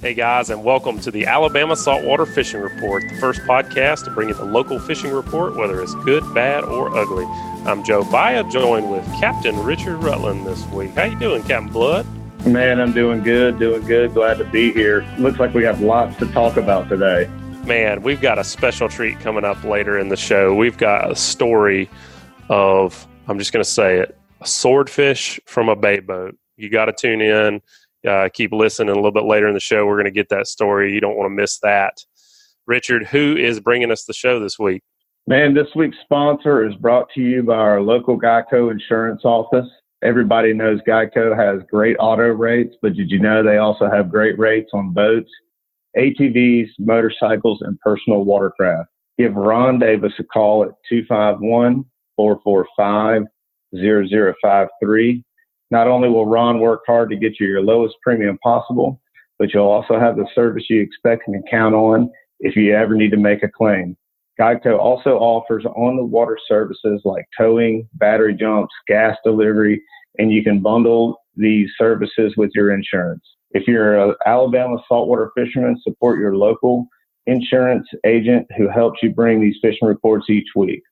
Hey guys, and welcome to the Alabama Saltwater Fishing Report, the first podcast to bring you the local fishing report, whether it's good, bad, or ugly. I'm Joe Baya, joined with Captain Richard Rutland this week. How you doing, Captain Blood? Man, I'm doing good. Glad to be here. Looks like we have lots to talk about today. Man, we've got a special treat coming up later in the show. We've got a story of, I'm just going to say it, a swordfish from a bay boat. You got to tune in. Keep listening. A little bit later in the show, we're going to get that story. You don't want to miss that. Richard, who is bringing us the show this week? Man, this week's sponsor is brought to you by our local Geico insurance office. Everybody knows Geico has great auto rates, but did you know they also have great rates on boats, ATVs, motorcycles, and personal watercraft? Give Ron Davis a call at 251-445-0053. Not only will Ron work hard to get you your lowest premium possible, but you'll also have the service you expect and can count on if you ever need to make a claim. Geico also offers on-the-water services like towing, battery jumps, gas delivery, and you can bundle these services with your insurance. If you're an Alabama saltwater fisherman, support your local insurance agent who helps you bring these fishing reports each week.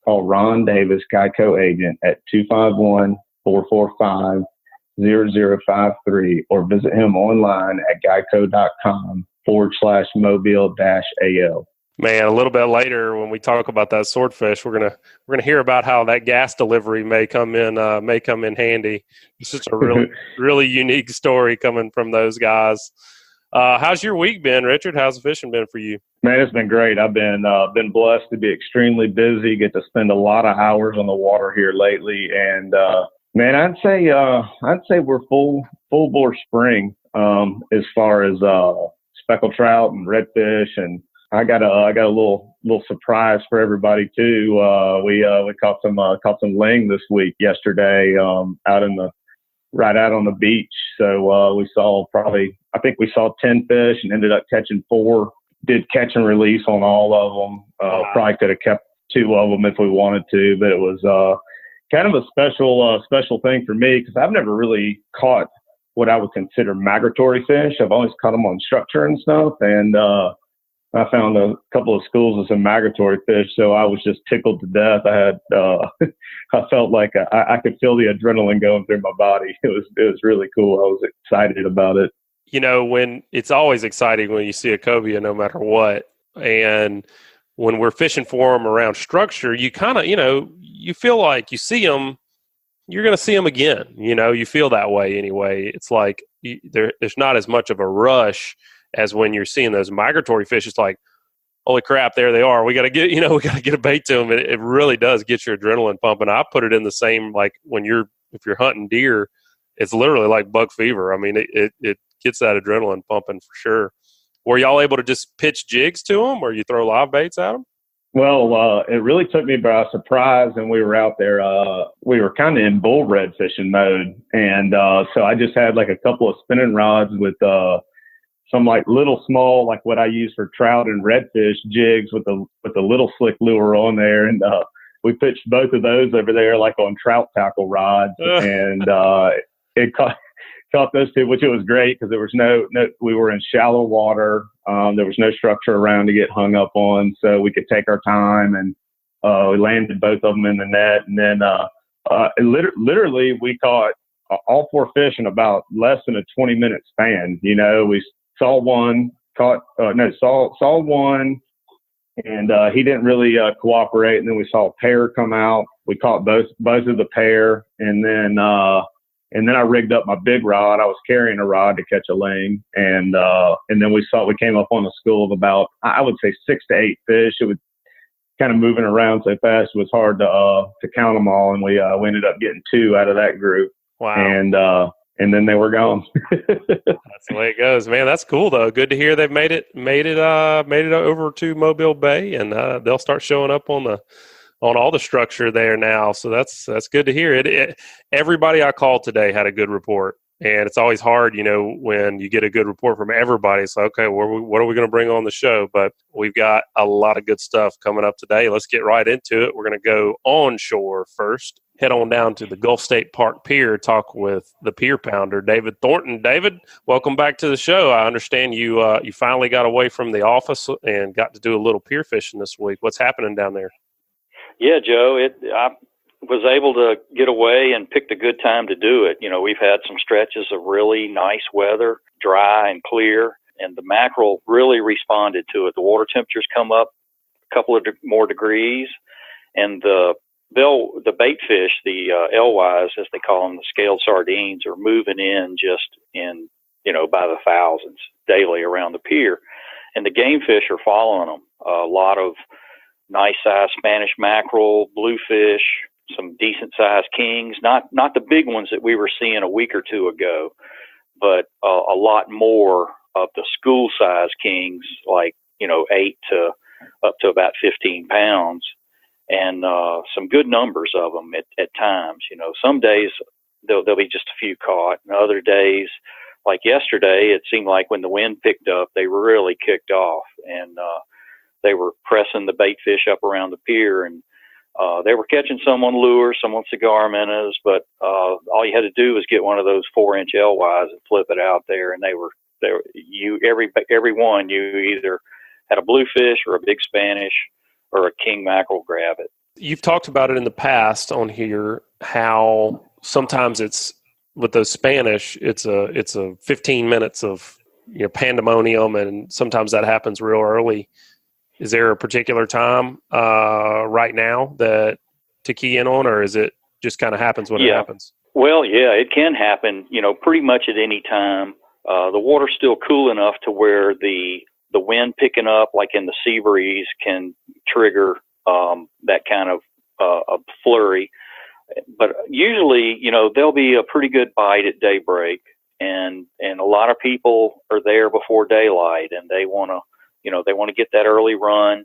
Call Ron Davis, Geico agent, at 251-445-0053 or visit him online at geico.com/mobile-AL. Man, a little bit later when we talk about that swordfish, we're gonna hear about how that gas delivery may come in handy. It's just a really unique story coming from those guys. How's your week been, Richard? How's the fishing been for you? Man, it's been great. I've been blessed to be extremely busy. Get to spend a lot of hours on the water here lately, and man, I'd say we're full bore spring as far as speckled trout and redfish, and I got a little surprise for everybody too. We caught some ling this week yesterday right out on the beach. So we saw 10 fish and ended up catching 4. Did catch and release on all of them. Probably could have kept 2 of them if we wanted to, but it was kind of a special thing for me because I've never really caught what I would consider migratory fish. I've always caught them on structure and stuff, and I found a couple of schools of some migratory fish, so I was just tickled to death. I felt like I could feel the adrenaline going through my body. It was really cool. I was excited about it. You know, when it's always exciting when you see a cobia, no matter what, and when we're fishing for them around structure, you kind of, you feel like you see them, you're going to see them again. You feel that way anyway. It's like there's not as much of a rush as when you're seeing those migratory fish. It's like, holy crap, there they are. We got to get a bait to them. It really does get your adrenaline pumping. I put it in the same, like if you're hunting deer, it's literally like buck fever. I mean, it gets that adrenaline pumping for sure. Were y'all able to just pitch jigs to them, or you throw live baits at them? Well, it really took me by surprise, and we were out there. We were kind of in bull red fishing mode, and so I just had like a couple of spinning rods with some like little small, like what I use for trout and redfish jigs with a little slick lure on there, and we pitched both of those over there like on trout tackle rods, and it caught those 2, which it was great because there was no we were in shallow water. There was no structure around to get hung up on, so we could take our time, and we landed both of them in the net. And then literally we caught all 4 fish in about less than a 20-minute span. We saw one, saw one, and he didn't really cooperate. And then we saw a pair come out. We caught both of the pair, and then I rigged up my big rod. I was carrying a rod to catch a ling, and then we came up on a school of about, I would say 6 to 8 fish. It was kind of moving around so fast it was hard to count them all, and we ended up getting 2 out of that group. Wow! And then they were gone. That's the way it goes, man. That's cool though. Good to hear they've made it over to Mobile Bay, and they'll start showing up on all the structure there now. So that's good to hear. Everybody I called today had a good report, and it's always hard, when you get a good report from everybody. So, okay, what are we going to bring on the show? But we've got a lot of good stuff coming up today. Let's get right into it. We're going to go onshore first. head on down to the Gulf State Park Pier, talk with the pier pounder, David Thornton. David, welcome back to the show. I understand you you finally got away from the office and got to do a little pier fishing this week. What's happening down there? Yeah, Joe, I was able to get away and picked a good time to do it. You know, we've had some stretches of really nice weather, dry and clear, and the mackerel really responded to it. The water temperatures come up a couple of more degrees, and the bait fish, the alewives, as they call them, the scaled sardines, are moving in just in, by the thousands daily around the pier. And the game fish are following them. A lot of nice sized Spanish mackerel, bluefish, some decent sized kings, not the big ones that we were seeing a week or two ago, but a lot more of the school size kings, like, 8 to up to about 15 pounds. And some good numbers of them at times. Some days there'll be just a few caught, and other days, like yesterday, it seemed like when the wind picked up, they really kicked off, and they were pressing the bait fish up around the pier, and they were catching some on lures, some on cigar minnows, but all you had to do was get one of those 4-inch alewives and flip it out there, and every one, you either had a bluefish or a big Spanish or a king mackerel grab it. You've talked about it in the past on here, how sometimes it's with those Spanish, it's a 15 minutes of pandemonium, and sometimes that happens real early. Is there a particular time right now that to key in on, or is it just kind of happens when it happens? Well, yeah, it can happen, pretty much at any time. The water's still cool enough to where the wind picking up, like in the sea breeze, can trigger that kind of a flurry. But usually, there'll be a pretty good bite at daybreak, and a lot of people are there before daylight, and they want to get that early run,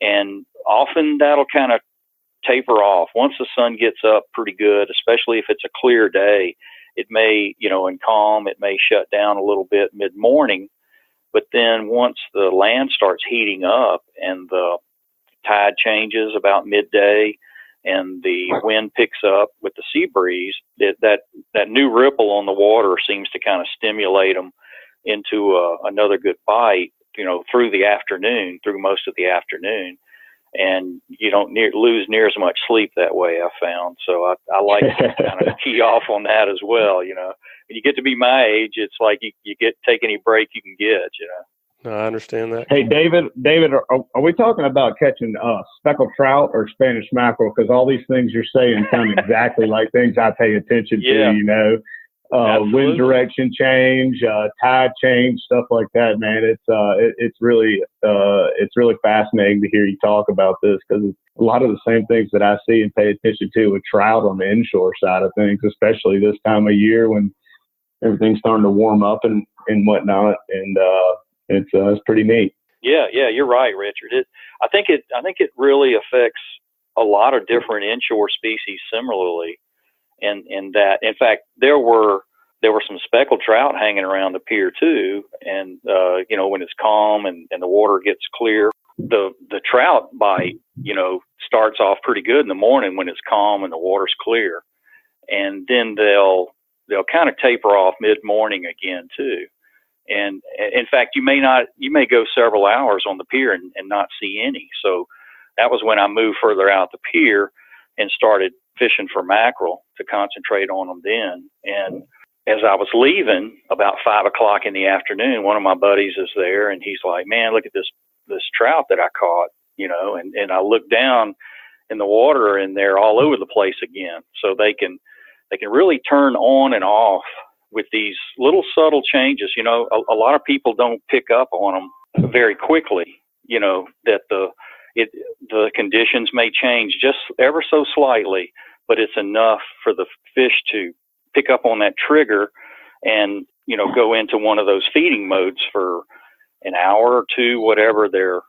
and often that'll kind of taper off once the sun gets up pretty good, especially if it's a clear day. It may, and calm, it may shut down a little bit mid-morning. But then once the land starts heating up and the tide changes about midday and the wind picks up with the sea breeze, that new ripple on the water seems to kind of stimulate them into another good bite, through the afternoon, through most of the afternoon. And you don't lose near as much sleep that way, I found. So I like to kind of key off on that as well. When you get to be my age, it's like you take any break you can get. No, I understand that. Hey, David, are we talking about catching speckled trout or Spanish mackerel? Because all these things you're saying sound exactly like things I pay attention to. Wind direction change, tide change, stuff like that, man. It's really fascinating to hear you talk about this, because it's a lot of the same things that I see and pay attention to with trout on the inshore side of things, especially this time of year when everything's starting to warm up and whatnot. And it's pretty neat. Yeah, you're right, Richard. I think it really affects a lot of different inshore species similarly. And that, in fact, there were some speckled trout hanging around the pier too. And when it's calm and the water gets clear, the trout bite, starts off pretty good in the morning when it's calm and the water's clear, and then they'll kind of taper off mid-morning again too. And in fact, you may go several hours on the pier and not see any. So that was when I moved further out the pier and started fishing for mackerel to concentrate on them then. And as I was leaving about 5 o'clock in the afternoon, one of my buddies is there, and he's like, "Man, look at this trout that I caught," and I look down in the water and they're all over the place again. So they can really turn on and off with these little subtle changes. A lot of people don't pick up on them very quickly, that the conditions may change just ever so slightly, but it's enough for the fish to pick up on that trigger and, go into one of those feeding modes for an hour or two, whatever their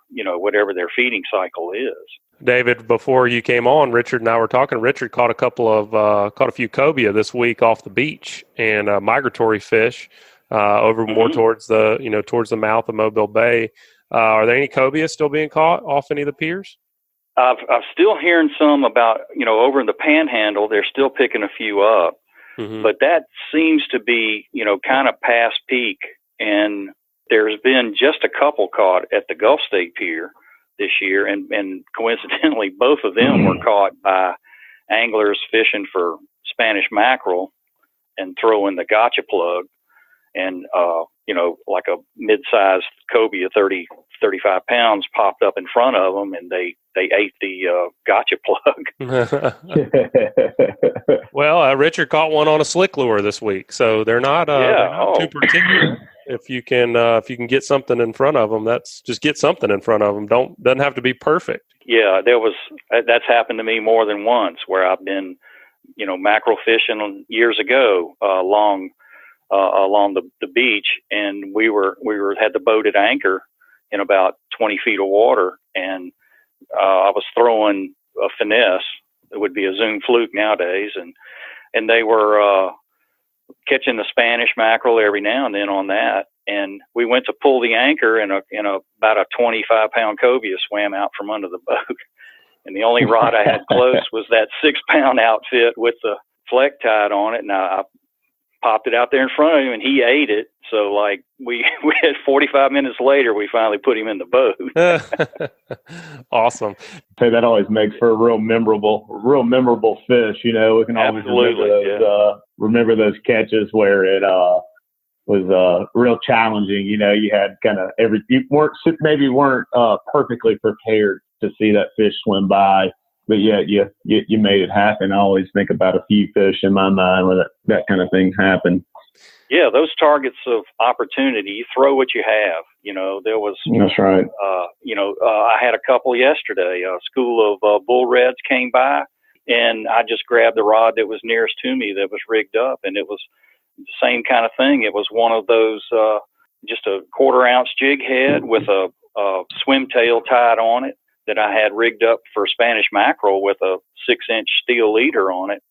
feeding cycle is. David, before you came on, Richard and I were talking. Richard caught a few cobia this week off the beach, and migratory fish over more towards the mouth of Mobile Bay. Are there any cobia still being caught off any of the piers? I'm still hearing some about, over in the Panhandle, they're still picking a few up, but that seems to be, kind of past peak. And there's been just a couple caught at the Gulf State Pier this year. And coincidentally, both of them were caught by anglers fishing for Spanish mackerel and throwing the gotcha plug. And, like a mid-sized cobia, 30, 35 pounds popped up in front of them, and they ate the gotcha plug. Well, Richard caught one on a slick lure this week, so they're not too particular. If you can get something in front of them, just get something in front of them. Doesn't have to be perfect. Yeah, that's happened to me more than once where I've been, mackerel fishing years ago along the beach, and we had the boat at anchor in about 20 feet of water, and I was throwing a finesse. It would be a Zoom fluke nowadays, and they were catching the Spanish mackerel every now and then on that. And we went to pull the anchor, and about a 25-pound cobia swam out from under the boat. And the only rod I had close was that 6-pound outfit with the fleck tied on it, and I popped it out there in front of him, and he ate it. So, like, we had 45 minutes later, we finally put him in the boat. Awesome. So that always makes for a real memorable fish. We can always remember those catches where it was real challenging. You had kind of you weren't perfectly prepared to see that fish swim by. But yeah, you made it happen. I always think about a few fish in my mind where that kind of thing happened. Yeah, those targets of opportunity, you throw what you have. There was. That's right. I had a couple yesterday. A school of bull reds came by, and I just grabbed the rod that was nearest to me that was rigged up, and it was the same kind of thing. It was one of those, just a 1/4 ounce jig head with a swim tail tied on it, that I had rigged up for Spanish mackerel with a 6-inch steel leader on it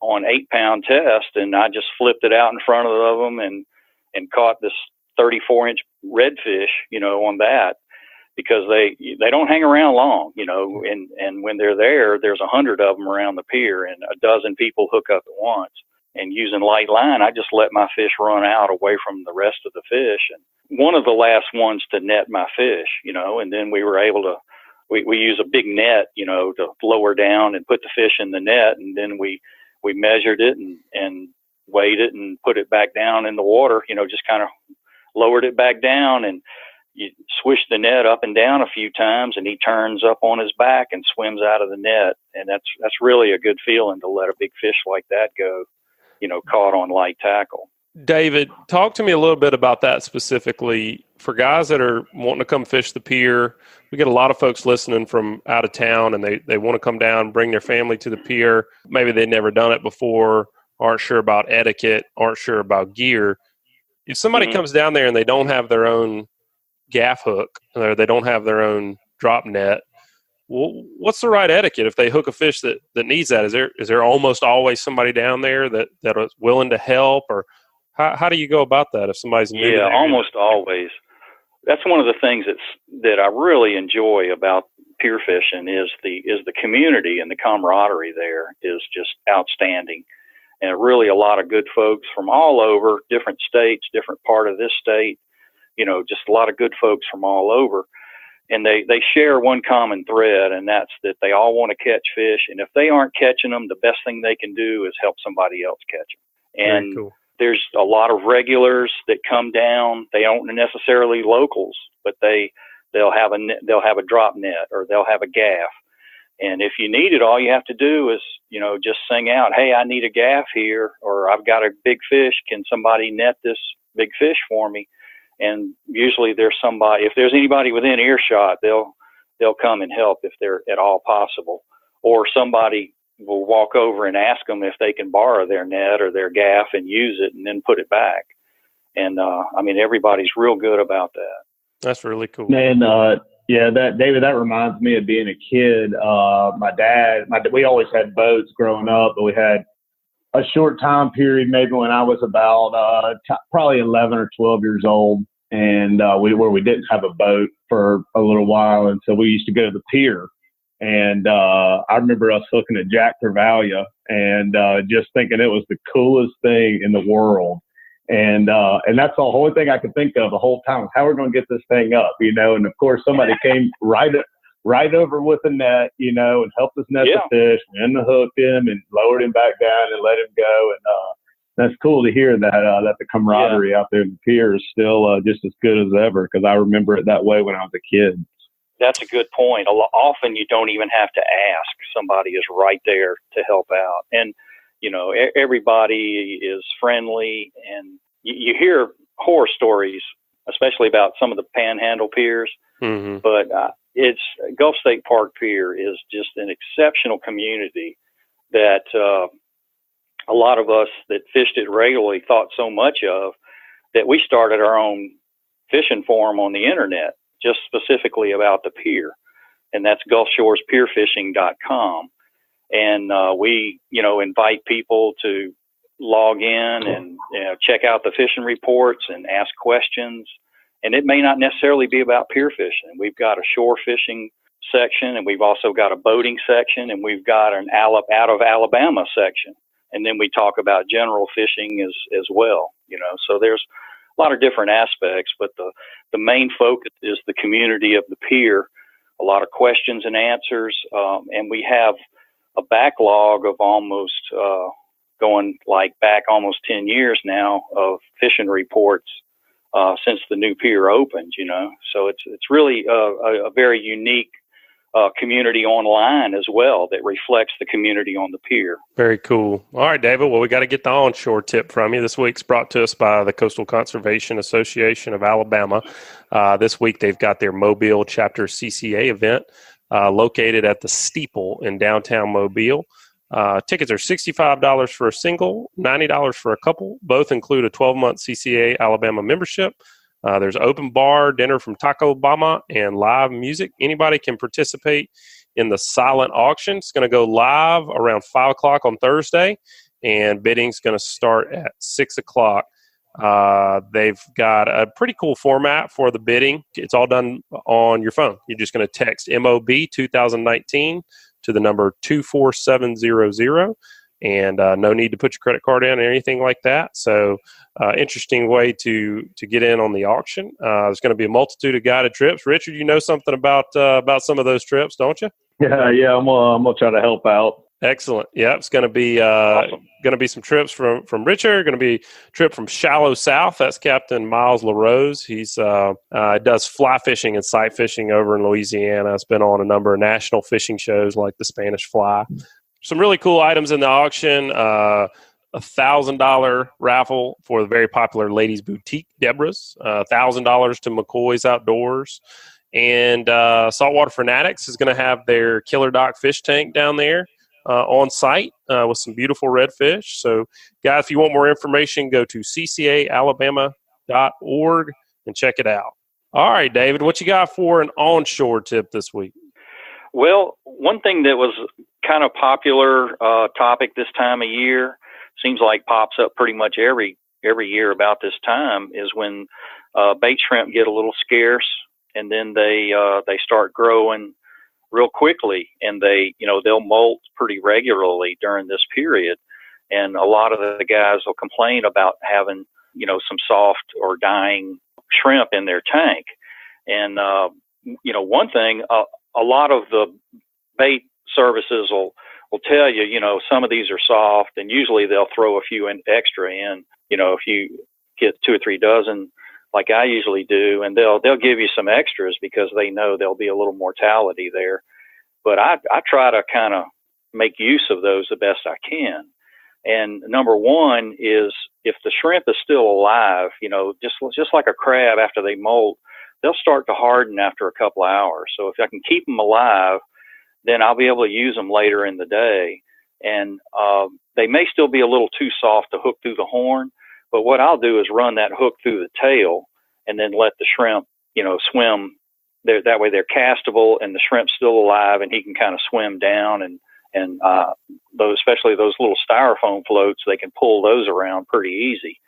on 8-pound test. And I just flipped it out in front of them and caught this 34-inch redfish, on that, because they don't hang around long, and when they're there's 100 of them around the pier, and a dozen people hook up at once. And using light line, I just let my fish run out away from the rest of the fish. And one of the last ones to net my fish, and then we were able to, we use a big net, to lower down and put the fish in the net. And then we measured it and weighed it and put it back down in the water, just kind of lowered it back down, and you swish the net up and down a few times, and he turns up on his back and swims out of the net. And that's really a good feeling to let a big fish like that go, caught on light tackle. David, talk to me a little bit about that specifically for guys that are wanting to come fish the pier. We get a lot of folks listening from out of town, and they want to come down, bring their family to the pier. Maybe they've never done it before, aren't sure about etiquette, aren't sure about gear. If somebody comes down there and they don't have their own gaff hook, or they don't have their own drop net, what's the right etiquette if they hook a fish that needs that? Is there almost always somebody down there that is willing to help, or how do you go about that if somebody's new? Yeah, almost always. That's one of the things that I really enjoy about pier fishing is the community, and the camaraderie there is just outstanding. And really a lot of good folks from all over, different states, different part of this state, just a lot of good folks from all over. And they share one common thread, and that's that they all want to catch fish. And if they aren't catching them, the best thing they can do is help somebody else catch them. And cool. There's a lot of regulars that come down. They aren't necessarily locals, but they'll have a drop net, or they'll have a gaff. And if you need it, all you have to do is, just sing out, "Hey, I need a gaff here," or "I've got a big fish. Can somebody net this big fish for me?" And usually there's somebody, if there's anybody within earshot, they'll come and help if they're at all possible. Or somebody will walk over and ask them if they can borrow their net or their gaff and use it and then put it back. And, everybody's real good about that. That's really cool. Man, David, that reminds me of being a kid. My dad, we always had boats growing up, but we had a short time period, maybe when I was about probably 11 or 12 years old, and where we didn't have a boat for a little while, and so we used to go to the pier And I remember us looking at Jack Travalia and just thinking it was the coolest thing in the world. And that's the only thing I could think of the whole time, how we're going to get this thing up, you know. And of course, somebody came right over with a net, you know, and helped us net the fish, and hooked him and lowered him back down and let him go. And that's cool to hear that the camaraderie out there in the pier is still just as good as ever, because I remember it that way when I was a kid. That's a good point. Often you don't even have to ask. Somebody is right there to help out. And, you know, everybody is friendly. And you hear horror stories, especially about some of the panhandle piers. Mm-hmm. But it's Gulf State Park Pier is just an exceptional community that a lot of us that fished it regularly thought so much of that we started our own fishing forum on the internet, just specifically about the pier. And that's GulfShoresPierFishing.com. And we, you know, invite people to log in and, you know, check out the fishing reports and ask questions. And it may not necessarily be about pier fishing. We've got a shore fishing section, and we've also got a boating section, and we've got an out of Alabama section. And then we talk about general fishing as well, you know. So there's a lot of different aspects, but the main focus is the community of the pier, a lot of questions and answers. And we have a backlog of almost going like back almost 10 years now of fishing reports since the new pier opened, you know. So it's really a very unique community online as well that reflects the community on the pier. Very cool. All right, David. Well, we got to get the onshore tip from you. This week's brought to us by the Coastal Conservation Association of Alabama. This week they've got their Mobile Chapter CCA event located at the Steeple in downtown Mobile. Tickets are $65 for a single, $90 for a couple. Both include a 12-month CCA Alabama membership. There's open bar, dinner from Taco Bama, and live music. Anybody can participate in the silent auction. It's going to go live around 5 o'clock on Thursday, and bidding's going to start at 6 o'clock. They've got a pretty cool format for the bidding. It's all done on your phone. You're just going to text MOB 2019 to the number 24700. And no need to put your credit card in or anything like that. So interesting way to get in on the auction. There's going to be a multitude of guided trips. Richard, you know something about some of those trips, don't you? Yeah. I'm gonna try to help out. Excellent. Yeah, it's going to be Awesome. Going to be some trips from Richard. Going to be a trip from Shallow South. That's Captain Miles LaRose. He's does fly fishing and sight fishing over in Louisiana. It's been on a number of national fishing shows like the Spanish Fly. Some really cool items in the auction. $1,000 raffle for the very popular Ladies Boutique Deborah's. $1,000 to McCoy's Outdoors. And Saltwater Fanatics is going to have their KillerDock fish tank down there on site with some beautiful redfish. So, guys, if you want more information, go to CCAAlabama.org and check it out. All right, David, what you got for an onshore tip this week? Well, one thing that was kind of popular topic this time of year, seems like pops up pretty much every year about this time, is when bait shrimp get a little scarce, and then they start growing real quickly, and they'll molt pretty regularly during this period. And a lot of the guys will complain about having some soft or dying shrimp in their tank. And one thing, a lot of the bait services will tell you, some of these are soft, and usually they'll throw a few extra in, if you get 2 or 3 dozen like I usually do, and they'll give you some extras because they know there'll be a little mortality there. But I try to kind of make use of those the best I can. And number one is, if the shrimp is still alive, just like a crab after they molt, they'll start to harden after a couple of hours. So if I can keep them alive, then I'll be able to use them later in the day. And they may still be a little too soft to hook through the horn, but what I'll do is run that hook through the tail and then let the shrimp, swim. That way they're castable and the shrimp's still alive, and he can kind of swim down. And especially those little styrofoam floats, they can pull those around pretty easy.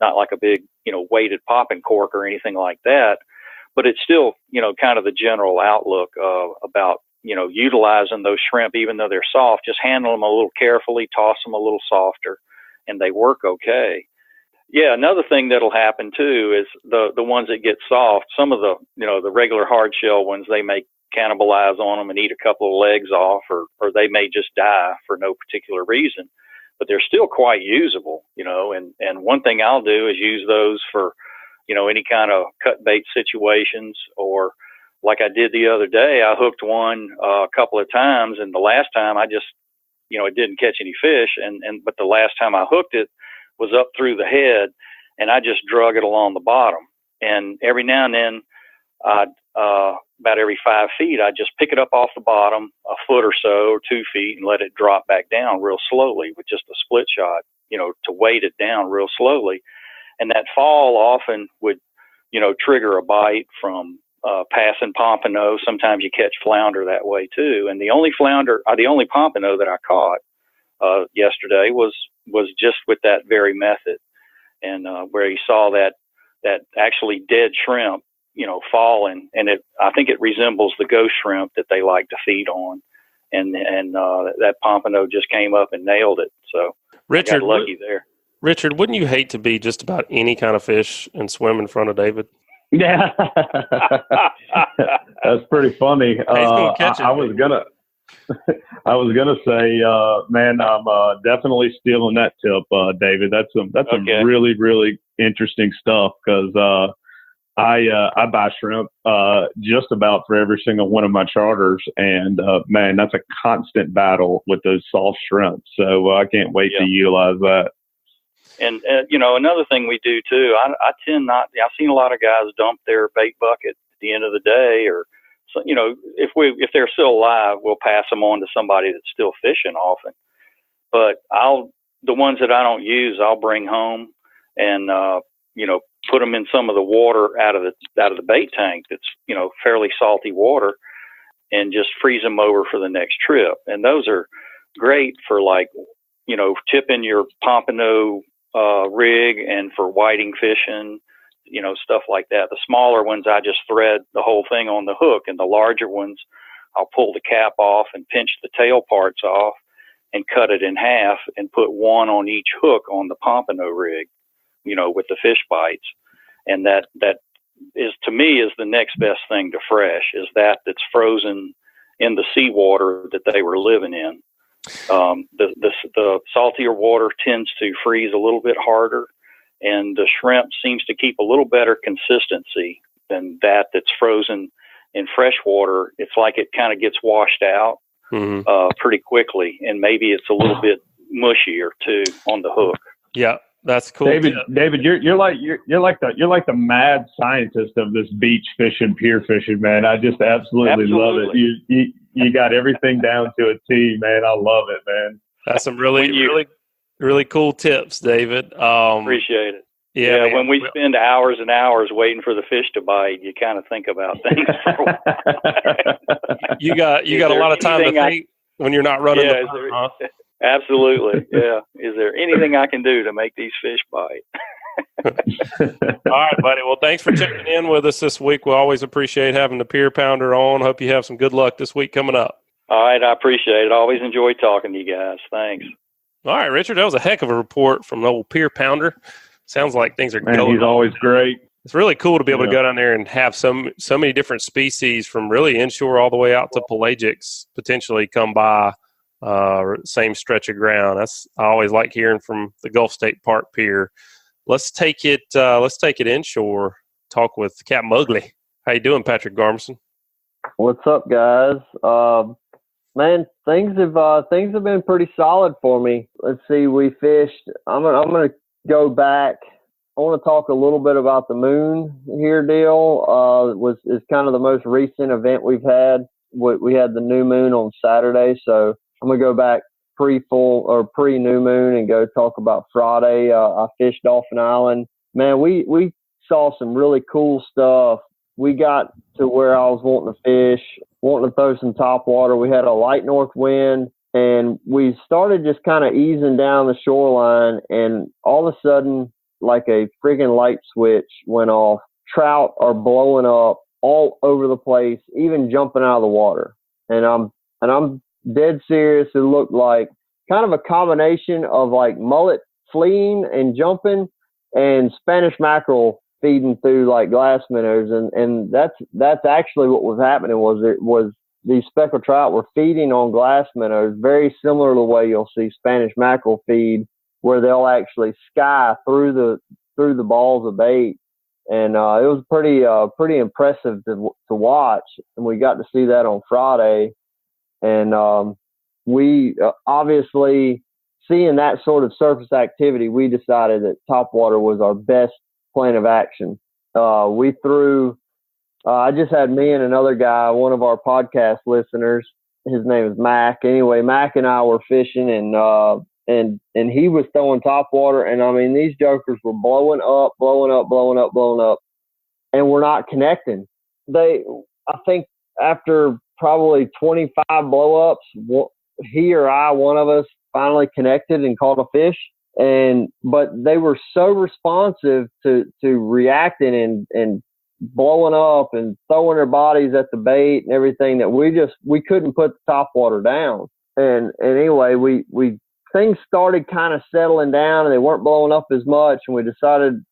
Not like a big, weighted popping cork or anything like that. But it's still, kind of the general outlook about, utilizing those shrimp, even though they're soft, just handle them a little carefully, toss them a little softer, and they work okay. Yeah, another thing that'll happen too is the ones that get soft, some of the, the regular hard shell ones, they may cannibalize on them and eat a couple of legs off, or they may just die for no particular reason, but they're still quite usable, and one thing I'll do is use those for, any kind of cut bait situations, or like I did the other day, I hooked one a couple of times, and the last time I just, it didn't catch any fish, but the last time I hooked it was up through the head, and I just drug it along the bottom. And every now and then, about every 5 feet, I just pick it up off the bottom a foot or so, or 2 feet, and let it drop back down real slowly with just a split shot, to weight it down real slowly. And that fall often would, trigger a bite from passing pompano. Sometimes you catch flounder that way too. And the only pompano that I caught yesterday was just with that very method, and where you saw that actually dead shrimp, fall, and I think it resembles the ghost shrimp that they like to feed on, and that pompano just came up and nailed it. So Richard, I got lucky there. Richard, wouldn't you hate to be just about any kind of fish and swim in front of David? Yeah, that's pretty funny. I was gonna say, man, I'm definitely stealing that tip, David. That's some really, really interesting stuff, because I buy shrimp just about for every single one of my charters, and man, that's a constant battle with those soft shrimp. So I can't wait to utilize that. And another thing we do too, I tend not. I've seen a lot of guys dump their bait bucket at the end of the day, or so, if they're still alive, we'll pass them on to somebody that's still fishing often. But the ones that I don't use, I'll bring home and put them in some of the water out of the bait tank that's fairly salty water, and just freeze them over for the next trip. And those are great for tipping your pompano rig, and for whiting fishing, stuff like that. The smaller ones, I just thread the whole thing on the hook, and the larger ones, I'll pull the cap off and pinch the tail parts off and cut it in half and put one on each hook on the pompano rig, with the fish bites. And that is, to me, is the next best thing to fresh, is that's frozen in the seawater that they were living in. The saltier water tends to freeze a little bit harder, and the shrimp seems to keep a little better consistency than that's frozen in fresh water. It's like it kind of gets washed out pretty quickly, and maybe it's a little bit mushier too on the hook. Yeah, that's cool. David, you're like the mad scientist of this beach fishing, pier fishing, man. I just absolutely love it. You got everything down to a T, man. I love it, man. That's some really cool tips, David. Appreciate it. Yeah, man, when we spend hours and hours waiting for the fish to bite, you kind of think about things for a while. You got a lot of time to think when you're not running the boat, huh? Absolutely, yeah. Is there anything I can do to make these fish bite? All right, buddy. Well, thanks for checking in with us this week. We always appreciate having the Pier Pounder on. Hope you have some good luck this week coming up. All right, I appreciate it. Always enjoy talking to you guys. Thanks. All right, Richard, that was a heck of a report from the old Pier Pounder. Sounds like things are going. He's always great. It's really cool to be able to go down there and have so many different species, from really inshore all the way out to pelagics, potentially come by same stretch of ground. I always like hearing from the Gulf State Park Pier. Let's take it inshore. Talk with Cap Mugly. How you doing, Patrick Garmison? What's up, guys? Man, things have been pretty solid for me. Let's see, we fished. I'm gonna go back. I want to talk a little bit about the moon here deal. Is kind of the most recent event we've had. We had the new moon on Saturday, so I'm gonna go back pre-new moon and go talk about Friday. I fished Dolphin Island. Man, we saw some really cool stuff. We got to where I was wanting to fish, wanting to throw some top water. We had a light north wind, and we started just kind of easing down the shoreline, and all of a sudden, like a friggin' light switch went off. Trout are blowing up all over the place, even jumping out of the water. and I'm dead serious. It looked like kind of a combination of like mullet fleeing and jumping and Spanish mackerel feeding through like glass minnows, and that's actually what was happening. Was these speckled trout were feeding on glass minnows, very similar to the way you'll see Spanish mackerel feed, where they'll actually sky through the balls of bait. And it was pretty impressive to watch, and we got to see that on Friday. And we obviously, seeing that sort of surface activity, we decided that topwater was our best plan of action. We threw. I just had me and another guy, one of our podcast listeners. His name is Mac. Anyway, Mac and I were fishing, and he was throwing topwater, and I mean these jokers were blowing up, and we're not connecting. I think after probably 25 blowups, one of us finally connected and caught a fish. But they were so responsive to reacting and blowing up and throwing their bodies at the bait and everything that we couldn't put the topwater down. And anyway, we things started kind of settling down and they weren't blowing up as much. And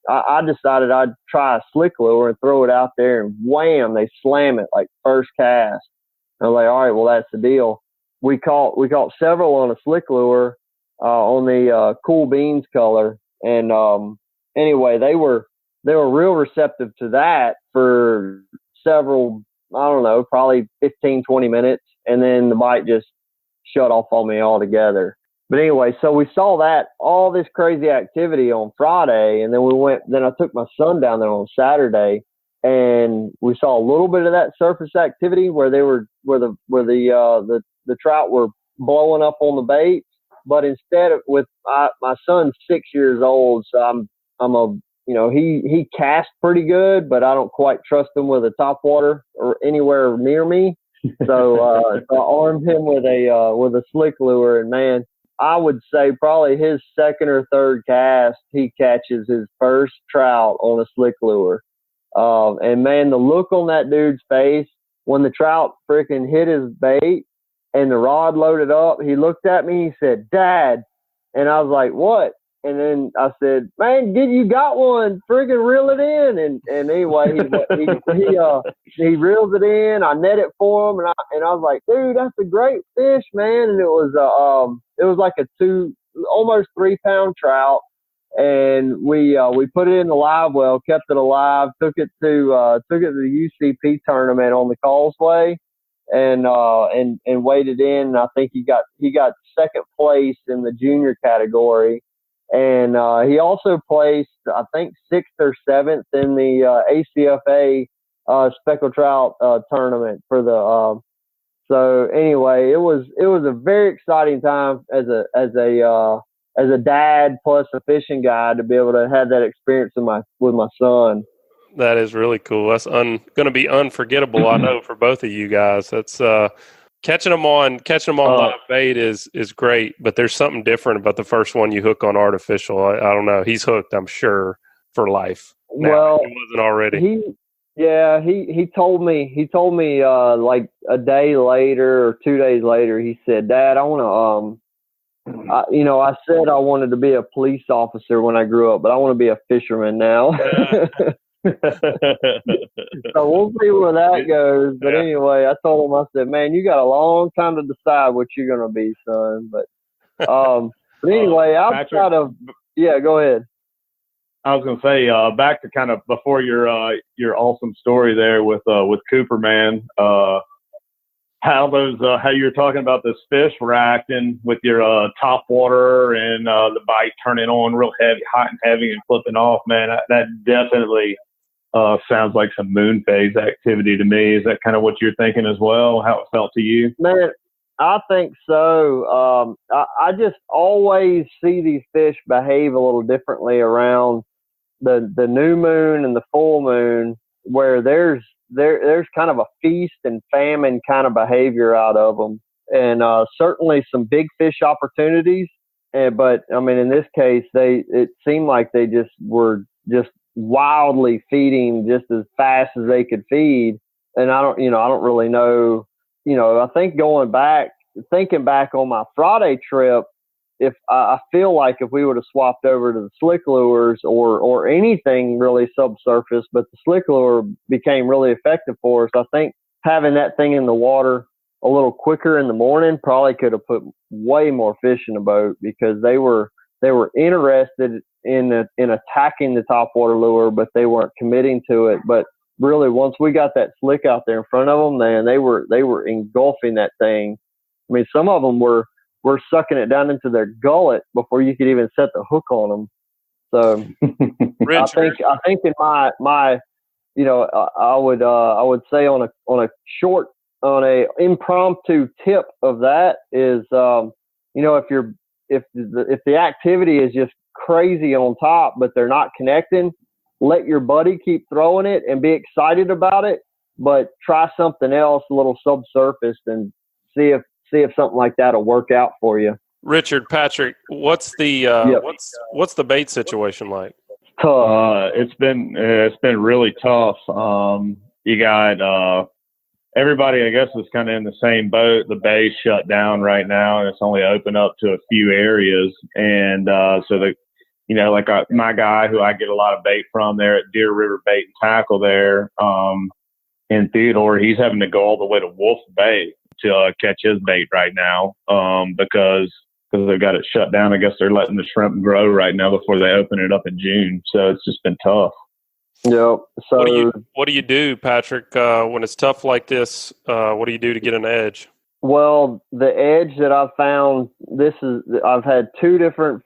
I decided I'd try a slick lure and throw it out there, and wham, they slam it like first cast. And I was like, all right, well, that's the deal. We caught several on a slick lure, on the cool beans color. And anyway, they were real receptive to that for several, I don't know, probably 15, 20 minutes. And then the bite just shut off on me altogether. But anyway, so we saw all this crazy activity on Friday. And then I took my son down there on Saturday, and we saw a little bit of that surface activity where the trout were blowing up on the bait. But instead of my son's 6 years old, so he casts pretty good, but I don't quite trust him with a topwater or anywhere near me. So I armed him with a slick lure, and man, I would say probably his second or third cast, he catches his first trout on a slick lure. And man, the look on that dude's face when the trout freaking hit his bait and the rod loaded up, he looked at me, he said, "Dad." And I was like, "What?" And then I said, "Man, you got one, friggin' reel it in." And anyway, he reels it in. I net it for him, and I was like, "Dude, that's a great fish, man." And it was like almost 3 pound trout. And we put it in the live well, kept it alive, took it to the UCP tournament on the Causeway, and weighed it in. And I think he got second place in the junior category. And he also placed, I think, 6th or 7th in the ACFA speckled trout tournament for the. So anyway, it was a very exciting time as a dad plus a fishing guy to be able to have that experience with my son. That is really cool. That's going to be unforgettable, I know, for both of you guys. That's catching them on live bait is great, but there's something different about the first one you hook on artificial. I don't know. He's hooked, I'm sure, for life. Well, he wasn't already. He told me like a day later or 2 days later, he said, "Dad, I want to I said I wanted to be a police officer when I grew up, but I want to be a fisherman now." So we'll see where that goes. But anyway, I told him, I said, "Man, you got a long time to decide what you're going to be, son." But anyway, outside of, go ahead. I was going to say, back to kind of before your awesome story there with Cooper, man, how you were talking about this fish were acting with your top water and the bite turning on real heavy, hot and heavy, and flipping off, man. That definitely sounds like some moon phase activity to me. Is that kind of what you're thinking as well? How it felt to you? Man, I think so. I just always see these fish behave a little differently around the new moon and the full moon, where there's kind of a feast and famine kind of behavior out of them, and certainly some big fish opportunities. But I mean, in this case, it seemed like they were wildly feeding just as fast as they could feed. And I don't really know I think thinking back on my Friday trip, if I feel like if we would have swapped over to the slick lures or anything really subsurface, but the slick lure became really effective for us. I think having that thing in the water a little quicker in the morning probably could have put way more fish in the boat, because they were interested in attacking the topwater lure, but they weren't committing to it. But really, once we got that slick out there in front of them, man, they were engulfing that thing. I mean, some of them were sucking it down into their gullet before you could even set the hook on them. So I think in my I would say on a impromptu tip of that is if the activity is just crazy on top but they're not connecting, let your buddy keep throwing it and be excited about it, but try something else a little subsurface and see if something like that will work out for you. Richard, Patrick, what's the what's the bait situation like? It's been really tough. You got everybody, I guess, is kind of in the same boat. The bay's shut down right now, and it's only open up to a few areas. And so my guy who I get a lot of bait from there at Deer River Bait and Tackle there in Theodore, he's having to go all the way to Wolf Bay to catch his bait right now because they've got it shut down. I guess they're letting the shrimp grow right now before they open it up in June. So it's just been tough. Yep. So what do you do, Patrick, when it's tough like this? What do you do to get an edge? Well, the edge that I've found, I've had two different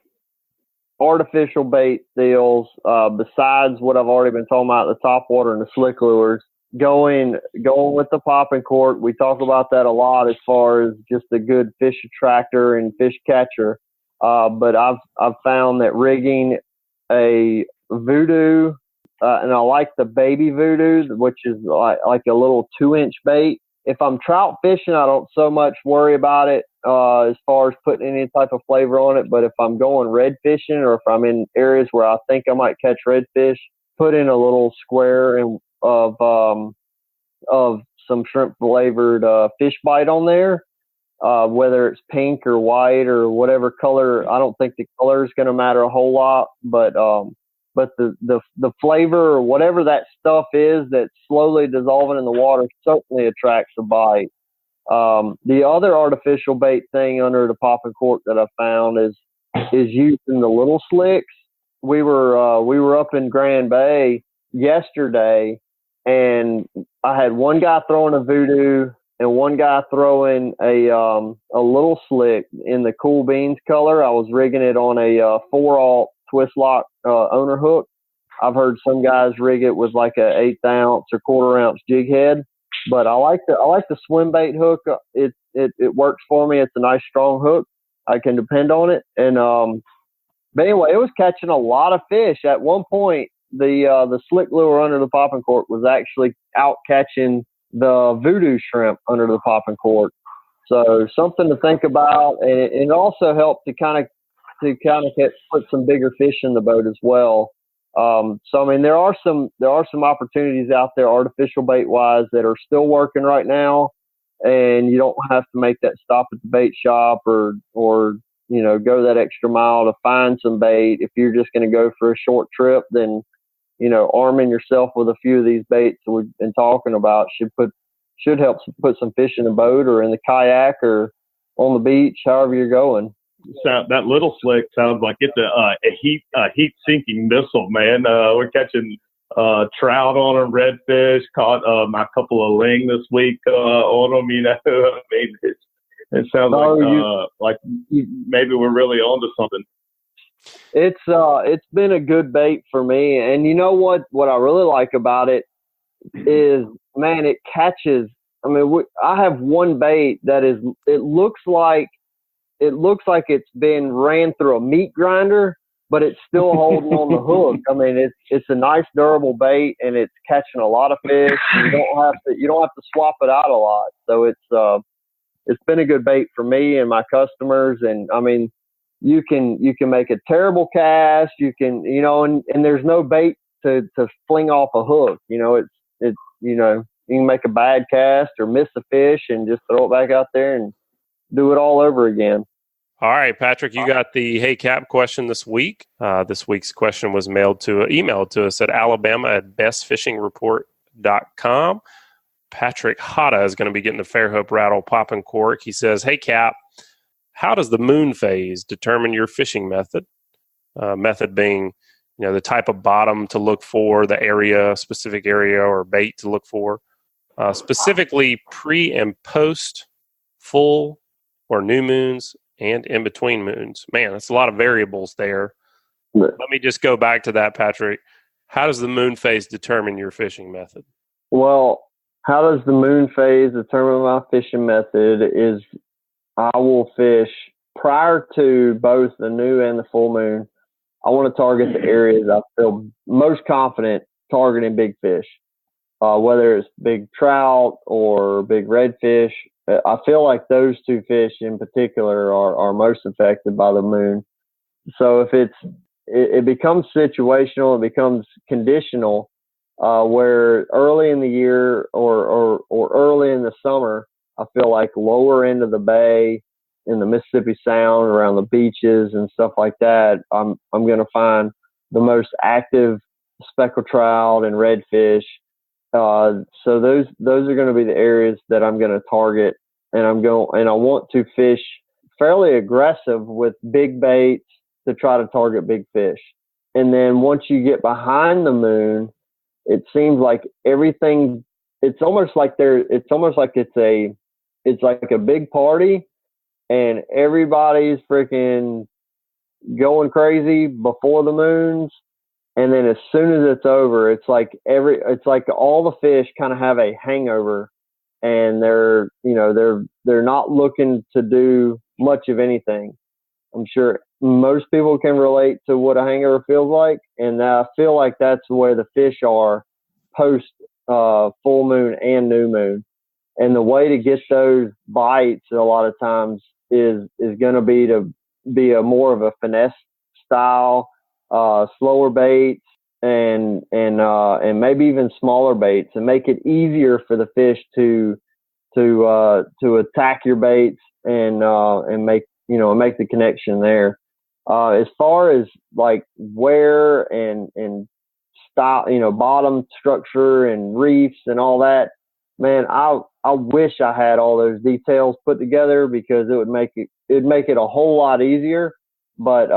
artificial bait deals besides what I've already been talking about, the topwater and the slick lures. Going with the popping cork, we talk about that a lot as far as just a good fish attractor and fish catcher. But I've found that rigging a voodoo, and I like the baby voodoo, which is like a little 2-inch bait. If I'm trout fishing, I don't so much worry about it as far as putting any type of flavor on it. But if I'm going red fishing, or if I'm in areas where I think I might catch redfish, put in a little square of some shrimp flavored fish bite on there, whether it's pink or white or whatever color. I don't think the color is going to matter a whole lot, but the flavor or whatever that stuff is that's slowly dissolving in the water certainly attracts a bite. The other artificial bait thing under the popping cork that I found is using the little slicks. We were up in Grand Bay yesterday, and I had one guy throwing a voodoo and one guy throwing a little slick in the cool beans color. I was rigging it on a 4-aught twist lock owner hook. I've heard some guys rig it with like a 1/8 ounce or 1/4 ounce jig head, but I like the swim bait hook. It works for me. It's a nice strong hook. I can depend on it. And but anyway, it was catching a lot of fish. At one point, the slick lure under the popping cork was actually out catching the voodoo shrimp under the popping cork. So something to think about, and it also helped to kind of put some bigger fish in the boat as well. So I mean, there are some opportunities out there, artificial bait wise, that are still working right now, and you don't have to make that stop at the bait shop or go that extra mile to find some bait. If you're just going to go for a short trip, then arming yourself with a few of these baits that we've been talking about should help put some fish in the boat or in the kayak or on the beach, however you're going. So that little slick sounds like it's a heat sinking missile, man. We're catching trout on them, redfish. Caught my couple of ling this week on them. I mean, it sounds like maybe we're really onto something. It's been a good bait for me, and you know what I really like about it is, man, it catches. I mean, I have one bait that it looks like it's been ran through a meat grinder, but it's still holding on the hook. I mean, it's a nice durable bait, and it's catching a lot of fish. You don't have to swap it out a lot. So it's been a good bait for me and my customers. And I mean, you can make a terrible cast. You can, and there's no bait to fling off a hook. It's can make a bad cast or miss a fish and just throw it back out there and do it all over again. All right, Patrick, you got the Hey Cap question this week. This week's question was emailed to us at alabama@bestfishingreport.com. Patrick Hata is going to be getting the Fairhope rattle popping cork. He says, "Hey Cap, how does the moon phase determine your fishing method? Method being, the type of bottom to look for, the area, specific area or bait to look for, specifically pre and post, full or new moons, and in between moons." Man, that's a lot of variables there. Let me just go back to that, Patrick. How does the moon phase determine your fishing method? Well, how does the moon phase determine my fishing method is I will fish prior to both the new and the full moon. I want to target the areas I feel most confident targeting big fish, whether it's big trout or big redfish. I feel like those two fish in particular are most affected by the moon. So if it becomes situational, it becomes conditional, where early in the year or early in the summer, I feel like lower end of the bay in the Mississippi Sound around the beaches and stuff like that, I'm going to find the most active speckled trout and redfish. So those are going to be the areas that I'm going to target, and I want to fish fairly aggressive with big baits to try to target big fish. And then once you get behind the moon, it seems like everything. It's almost like it's like a big party, and everybody's freaking going crazy before the moons. And then as soon as it's over, it's like all the fish kind of have a hangover, and they're not looking to do much of anything. I'm sure most people can relate to what a hangover feels like, and I feel like that's where the fish are post full moon and new moon. And the way to get those bites a lot of times is going to be a more of a finesse style, slower baits and maybe even smaller baits, and make it easier for the fish to attack your baits and make the connection there. As far as like where and style, bottom structure and reefs and all that, man, I wish I had all those details put together, because it'd make it a whole lot easier. But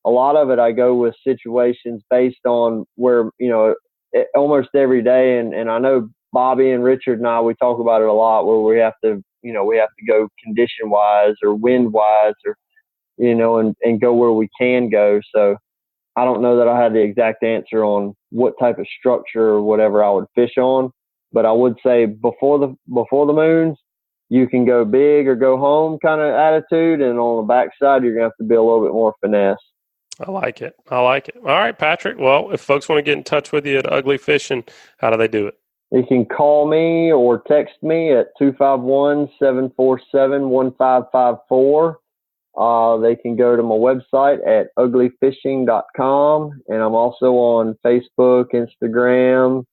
a lot of it I go with situations based on where, almost every day. And I know Bobby and Richard and I, we talk about it a lot, where we have to go condition wise or wind wise, or, and go where we can go. So I don't know that I had the exact answer on what type of structure or whatever I would fish on, but I would say before the moons, you can go big or go home kind of attitude, and on the backside, you're gonna have to be a little bit more finesse. I like it. All right, Patrick. Well, if folks want to get in touch with you at Ugly Fishing, how do they do it? You can call me or text me at 251-747-1554. They can go to my website at uglyfishing.com, and I'm also on Facebook, Instagram,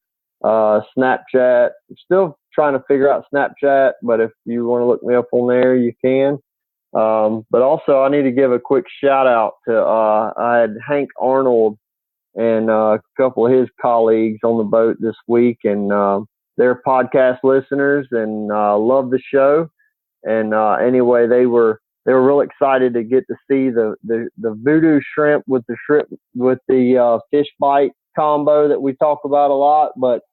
Snapchat. I'm still trying to figure out Snapchat, but if you want to look me up on there, you can. But also, I need to give a quick shout out to I had Hank Arnold and a couple of his colleagues on the boat this week, and they're podcast listeners and love the show. And anyway, they were real excited to get to see the voodoo shrimp with the fish bite combo that we talk about a lot. But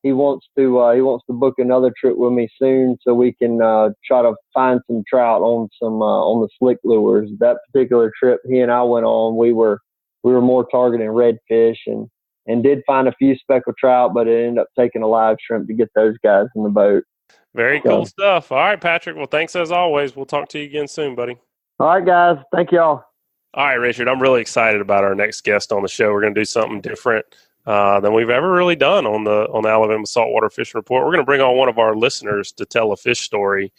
he wants to book another trip with me soon, so we can try to find some trout on the slick lures. That particular trip he and I went on, we were more targeting redfish and did find a few speckled trout, but it ended up taking a live shrimp to get those guys in the boat. Very cool stuff. All right, Patrick. Well, thanks as always. We'll talk to you again soon, buddy. All right, guys. Thank y'all. All right, Richard. I'm really excited about our next guest on the show. We're going to do something different than we've ever really done on the Alabama Saltwater Fishing Report. We're going to bring on one of our listeners to tell a fish story.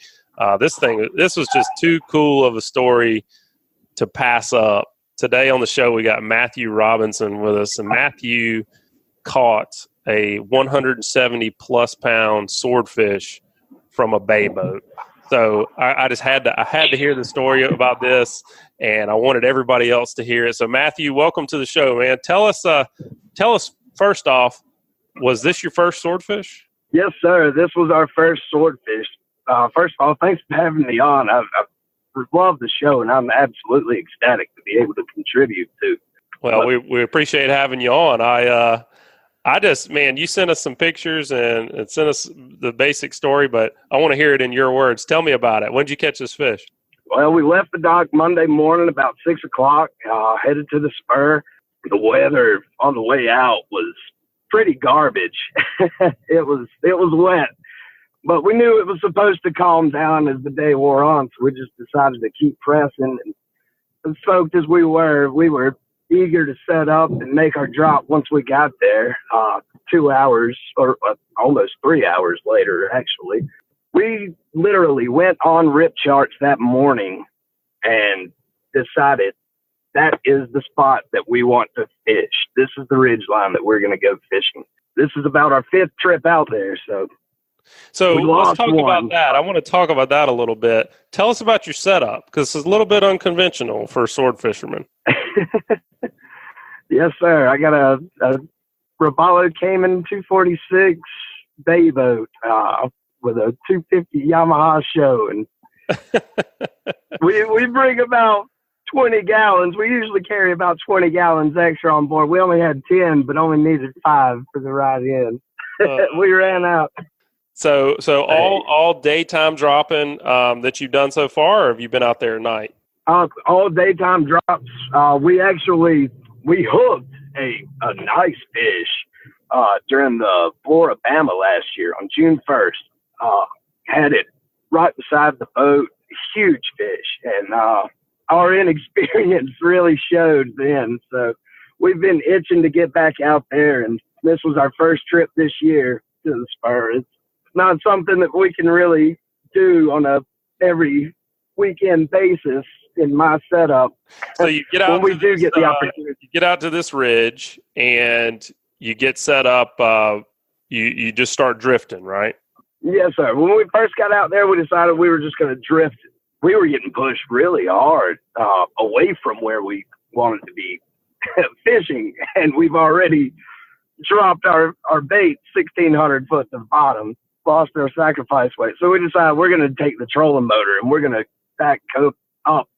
This was just too cool of a story to pass up. Today on the show, we got Matthew Robinson with us, and Matthew caught a 170 plus pound swordfish from a bay boat. So I just had to hear the story about this, and I wanted everybody else to hear it. So Matthew, welcome to the show, man. Tell us first off, was this your first swordfish? Yes, sir. This was our first swordfish. First of all, thanks for having me on. I've loved the show, and I'm absolutely ecstatic to be able to contribute to. Well, we appreciate having you on. You sent us some pictures and sent us the basic story, but I want to hear it in your words. Tell me about it. When did you catch this fish? Well, we left the dock Monday morning about 6 o'clock, headed to the spur. The weather on the way out was pretty garbage. It was wet, but we knew it was supposed to calm down as the day wore on, so we just decided to keep pressing. And as soaked as we were eager to set up and make our drop once we got there. 2 hours or almost 3 hours later, actually, we literally went on rip charts that morning and decided that is the spot that we want to fish. This is the ridge line that we're going to go fishing. This is about our 5th trip out there. So let's talk about that. I want to talk about that a little bit. Tell us about your setup, because it's a little bit unconventional for sword fishermen. Yes, sir. I got a Depaola Cayman 246 bay boat with a 250 Yamaha show, and we bring about 20 gallons. We usually carry about 20 gallons extra on board. We only had 10, but only needed 5 for the ride in. We ran out. So all daytime dropping that you've done so far, or have you been out there at night? All daytime drops. We hooked a nice fish during the Flora, Bama last year on June 1st. Had it right beside the boat, huge fish, and our inexperience really showed then. So we've been itching to get back out there, and this was our first trip this year to the spur. It's not something that we can really do on a every weekend basis in my setup. So you get out when we do get the opportunity. You get out to this ridge and you get set up. You just start drifting, right? Yes, sir. When we first got out there, we decided we were just going to drift. We were getting pushed really hard away from where we wanted to be fishing, and we've already dropped our bait 1,600 foot to the bottom, lost our sacrifice weight. So we decided we're going to take the trolling motor and we're going to back up,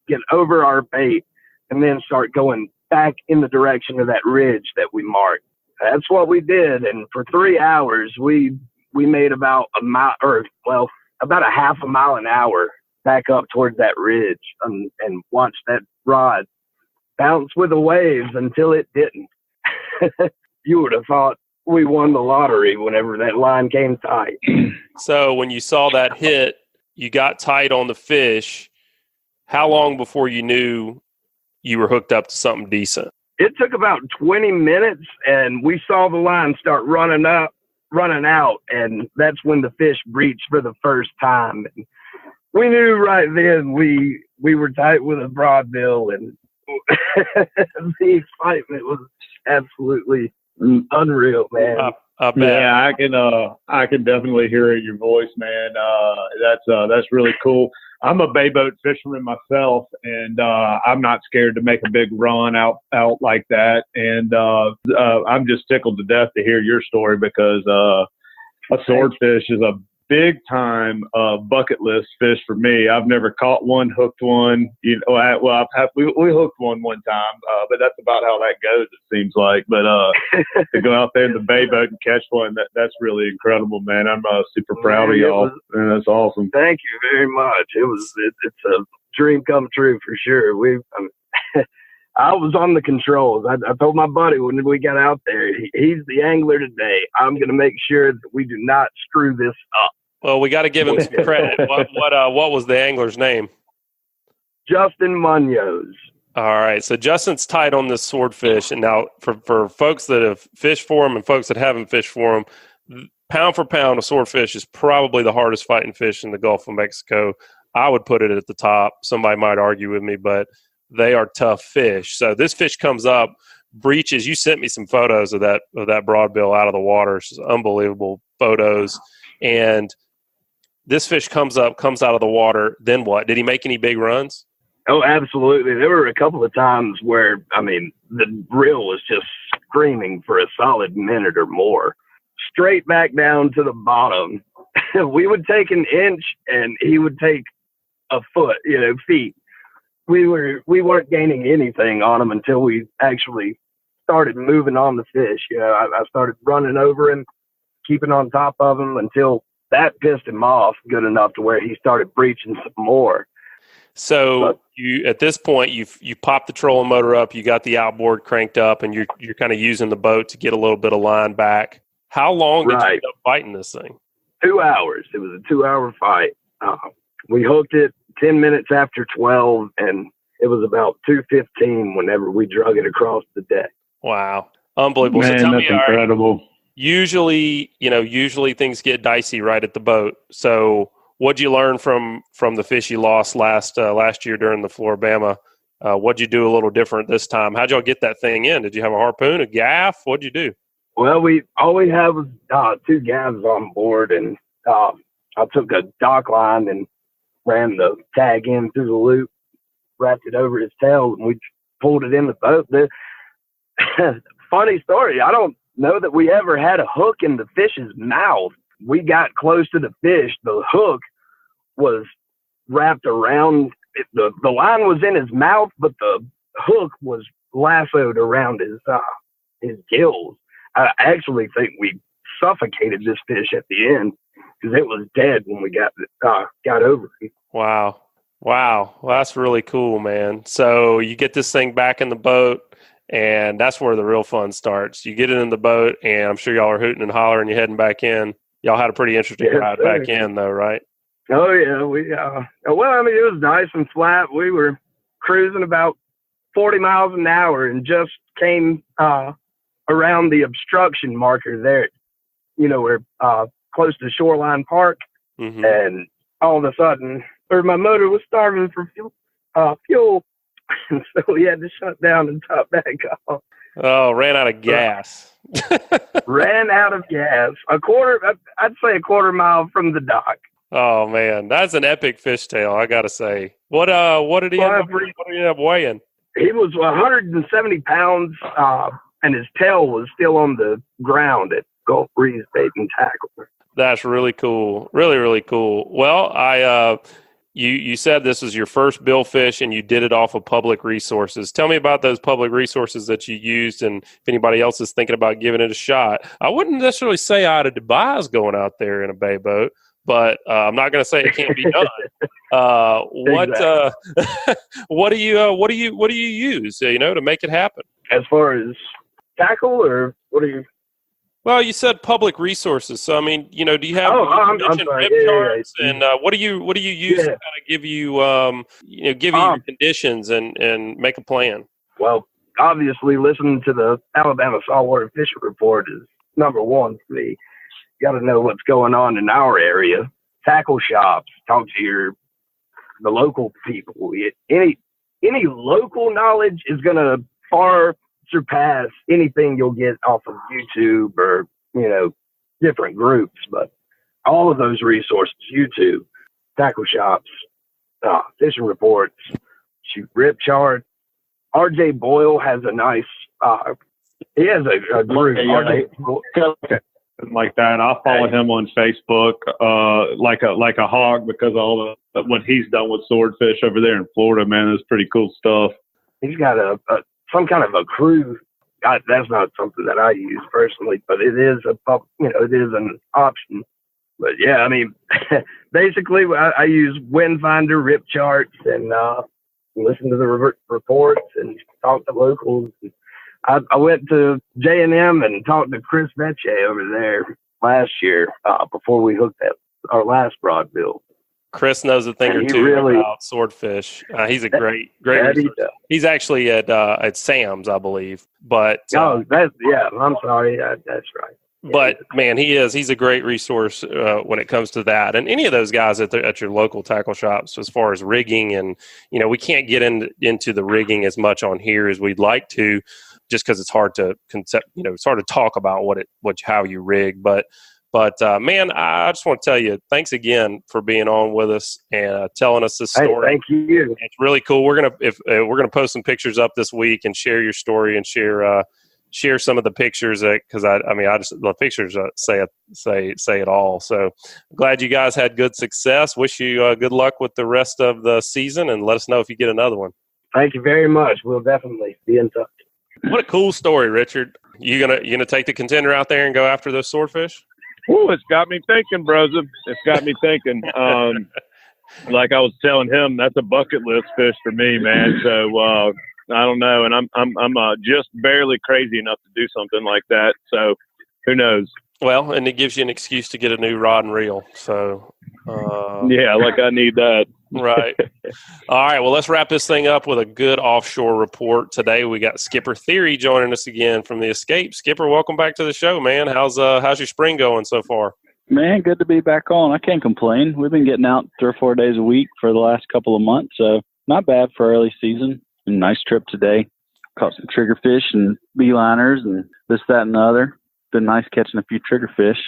get over our bait, and then start going back in the direction of that ridge that we marked. That's what we did, and for 3 hours we made about about a half a mile an hour back up towards that ridge, and watched that rod bounce with the waves until it didn't. You would have thought we won the lottery whenever that line came tight. So when you saw that hit, you got tight on the fish. How long before you knew you were hooked up to something decent? It took about 20 minutes, and we saw the line start running out, and that's when the fish breached for the first time. And we knew right then we were tight with a broadbill, and the excitement was absolutely unreal, man. I bet. Yeah, I can definitely hear it in your voice, man. That's really cool. I'm a bay boat fisherman myself, and I'm not scared to make a big run out like that. And I'm just tickled to death to hear your story, because a swordfish is a big time bucket list fish for me. I've never caught one, hooked one. We hooked one time, but that's about how that goes, it seems like. But to go out there in the bay boat and catch one, that's really incredible, man. I'm super proud of y'all, and that's awesome. Thank you very much. It's a dream come true for sure. I was on the controls. I told my buddy when we got out there, he's the angler today. I'm going to make sure that we do not screw this up. Well, we got to give him some credit. What was the angler's name? Justin Munoz. All right. So Justin's tight on this swordfish. And now for folks that have fished for him and folks that haven't fished for him, pound for pound, a swordfish is probably the hardest fighting fish in the Gulf of Mexico. I would put it at the top. Somebody might argue with me, but they are tough fish. So this fish comes up breaches. You sent me some photos of that broadbill out of the water. It's just unbelievable photos. And this fish comes out of the water. Then what? Did he make any big runs? Oh, absolutely. There were a couple of times where, I mean, the reel was just screaming for a solid minute or more, straight back down to the bottom. We would take an inch and he would take a foot, feet. We weren't gaining anything on him until we actually started moving on the fish. I started running over him, keeping on top of him until that pissed him off good enough to where he started breaching some more. So you, at this point, you popped the trolling motor up, you got the outboard cranked up, and you're kind of using the boat to get a little bit of line back. How long did you end up fighting this thing? 2 hours. It was a 2-hour fight. We hooked it 10 minutes after 12, and it was about 2:15 whenever we drug it across the deck. Wow, unbelievable! Man, so tell that's me, incredible. Usually things get dicey right at the boat. So what'd you learn from the fish you lost last year during the Flora, Bama? What'd you do a little different this time? How'd y'all get that thing in? Did you have a harpoon, a gaff? What'd you do? Well, all we had was 2 gaffs on board, and I took a dock line and ran the tag in through the loop, wrapped it over his tail, and we pulled it in the boat. Funny story. I don't know that we ever had a hook in the fish's mouth. We got close to the fish. The hook was wrapped around it. The line was in his mouth, but the hook was lassoed around his gills. I actually think we suffocated this fish at the end because it was dead when we got over it. Wow. Well, that's really cool, man. So you get this thing back in the boat, and that's where the real fun starts. You get it in the boat, and I'm sure y'all are hooting and hollering. You're heading back in. Y'all had a pretty interesting ride back in, though, right? Oh, yeah. It was nice and flat. We were cruising about 40 miles an hour and just came around the obstruction marker there. We're close to Shoreline Park, and all of a sudden, my motor was starving for fuel, and so we had to shut down and top back off. Oh, ran out of gas. Ran out of gas. I'd say a quarter mile from the dock. Oh man, that's an epic fishtail, I gotta say. What did he end up weighing? He was 170 pounds, and his tail was still on the ground at Gulf Breeze Bait and Tackle. That's really cool. Really, really cool. Well, you said this was your first billfish and you did it off of public resources. Tell me about those public resources that you used, and if anybody else is thinking about giving it a shot. I wouldn't necessarily say I'd advise going out there in a bay boat, but I'm not going to say it can't be done. What do you use, to make it happen? As far as tackle, or what do you? Well, you said public resources, so I mean, do you have I'm sorry. rip charts, and what do you use to kind of give you your conditions and make a plan? Well, obviously, listening to the Alabama Saltwater Fishing Report is number one for me. You got to know what's going on in our area. Tackle shops, talk to the local people. Any local knowledge is going to far surpass anything you'll get off of YouTube or, different groups. But all of those resources, YouTube, tackle shops, fishing reports, rip chart. RJ Boyle has a nice, he has a group. Like that. I follow him on Facebook, like a hog, because all what he's done with swordfish over there in Florida, man, is pretty cool stuff. He's got some kind of a crew. That's not something that I use personally, but it is it is an option. But yeah, I mean, basically I use wind finder, rip charts, and listen to the reports and talk to locals. I went to J&M and talked to Chris Vetche over there last year before we hooked our last broadbill. Chris knows a thing or two about swordfish. He's a great he's actually at Sam's, I believe. But I'm sorry, that's right. But man, he's a great resource when it comes to that, and any of those guys at your local tackle shops as far as rigging. And we can't get into the rigging as much on here as we'd like to, just because it's hard to it's hard to talk about how you rig. But man, I just want to tell you, thanks again for being on with us and telling us this story. Hey, thank you. It's really cool. We're gonna post some pictures up this week and share your story and share some of the pictures because the pictures say it all. So I'm glad you guys had good success. Wish you good luck with the rest of the season, and let us know if you get another one. Thank you very much. We'll definitely be in touch. What a cool story, Richard. You gonna take the contender out there and go after those swordfish? Ooh, it's got me thinking, brother. It's got me thinking. Like I was telling him, that's a bucket list fish for me, man. So I don't know, and I'm just barely crazy enough to do something like that. So who knows? Well, and it gives you an excuse to get a new rod and reel. So yeah, like I need that. Right. All right. Well, let's wrap this thing up with a good offshore report. Today we got Skipper Theory joining us again from the Escape. Skipper, welcome back to the show, man. How's your spring going so far? Man, good to be back on. I can't complain. We've been getting out 3 or 4 days a week for the last couple of months, so not bad for early season. A nice trip today. Caught some triggerfish and beeliners and this, that, and the other. Been nice catching a few triggerfish.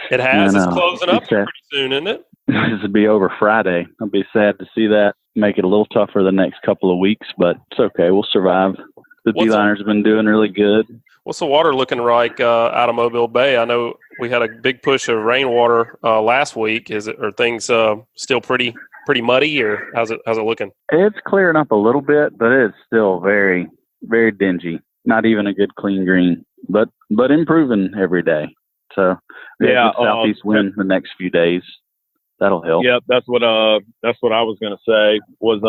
It has. It's closing up pretty soon, isn't it? This will be over Friday. I'll be sad to see that make it a little tougher the next couple of weeks, but it's okay. We'll survive. The beeliners have been doing really good. What's the water looking like out of Mobile Bay? I know we had a big push of rainwater last week. Are things still pretty muddy, or how's it looking? It's clearing up a little bit, but it's still very, very dingy. Not even a good clean green, but improving every day. So yeah, southeast wind the next few days. That'll help. Yep, that's what I was going to say was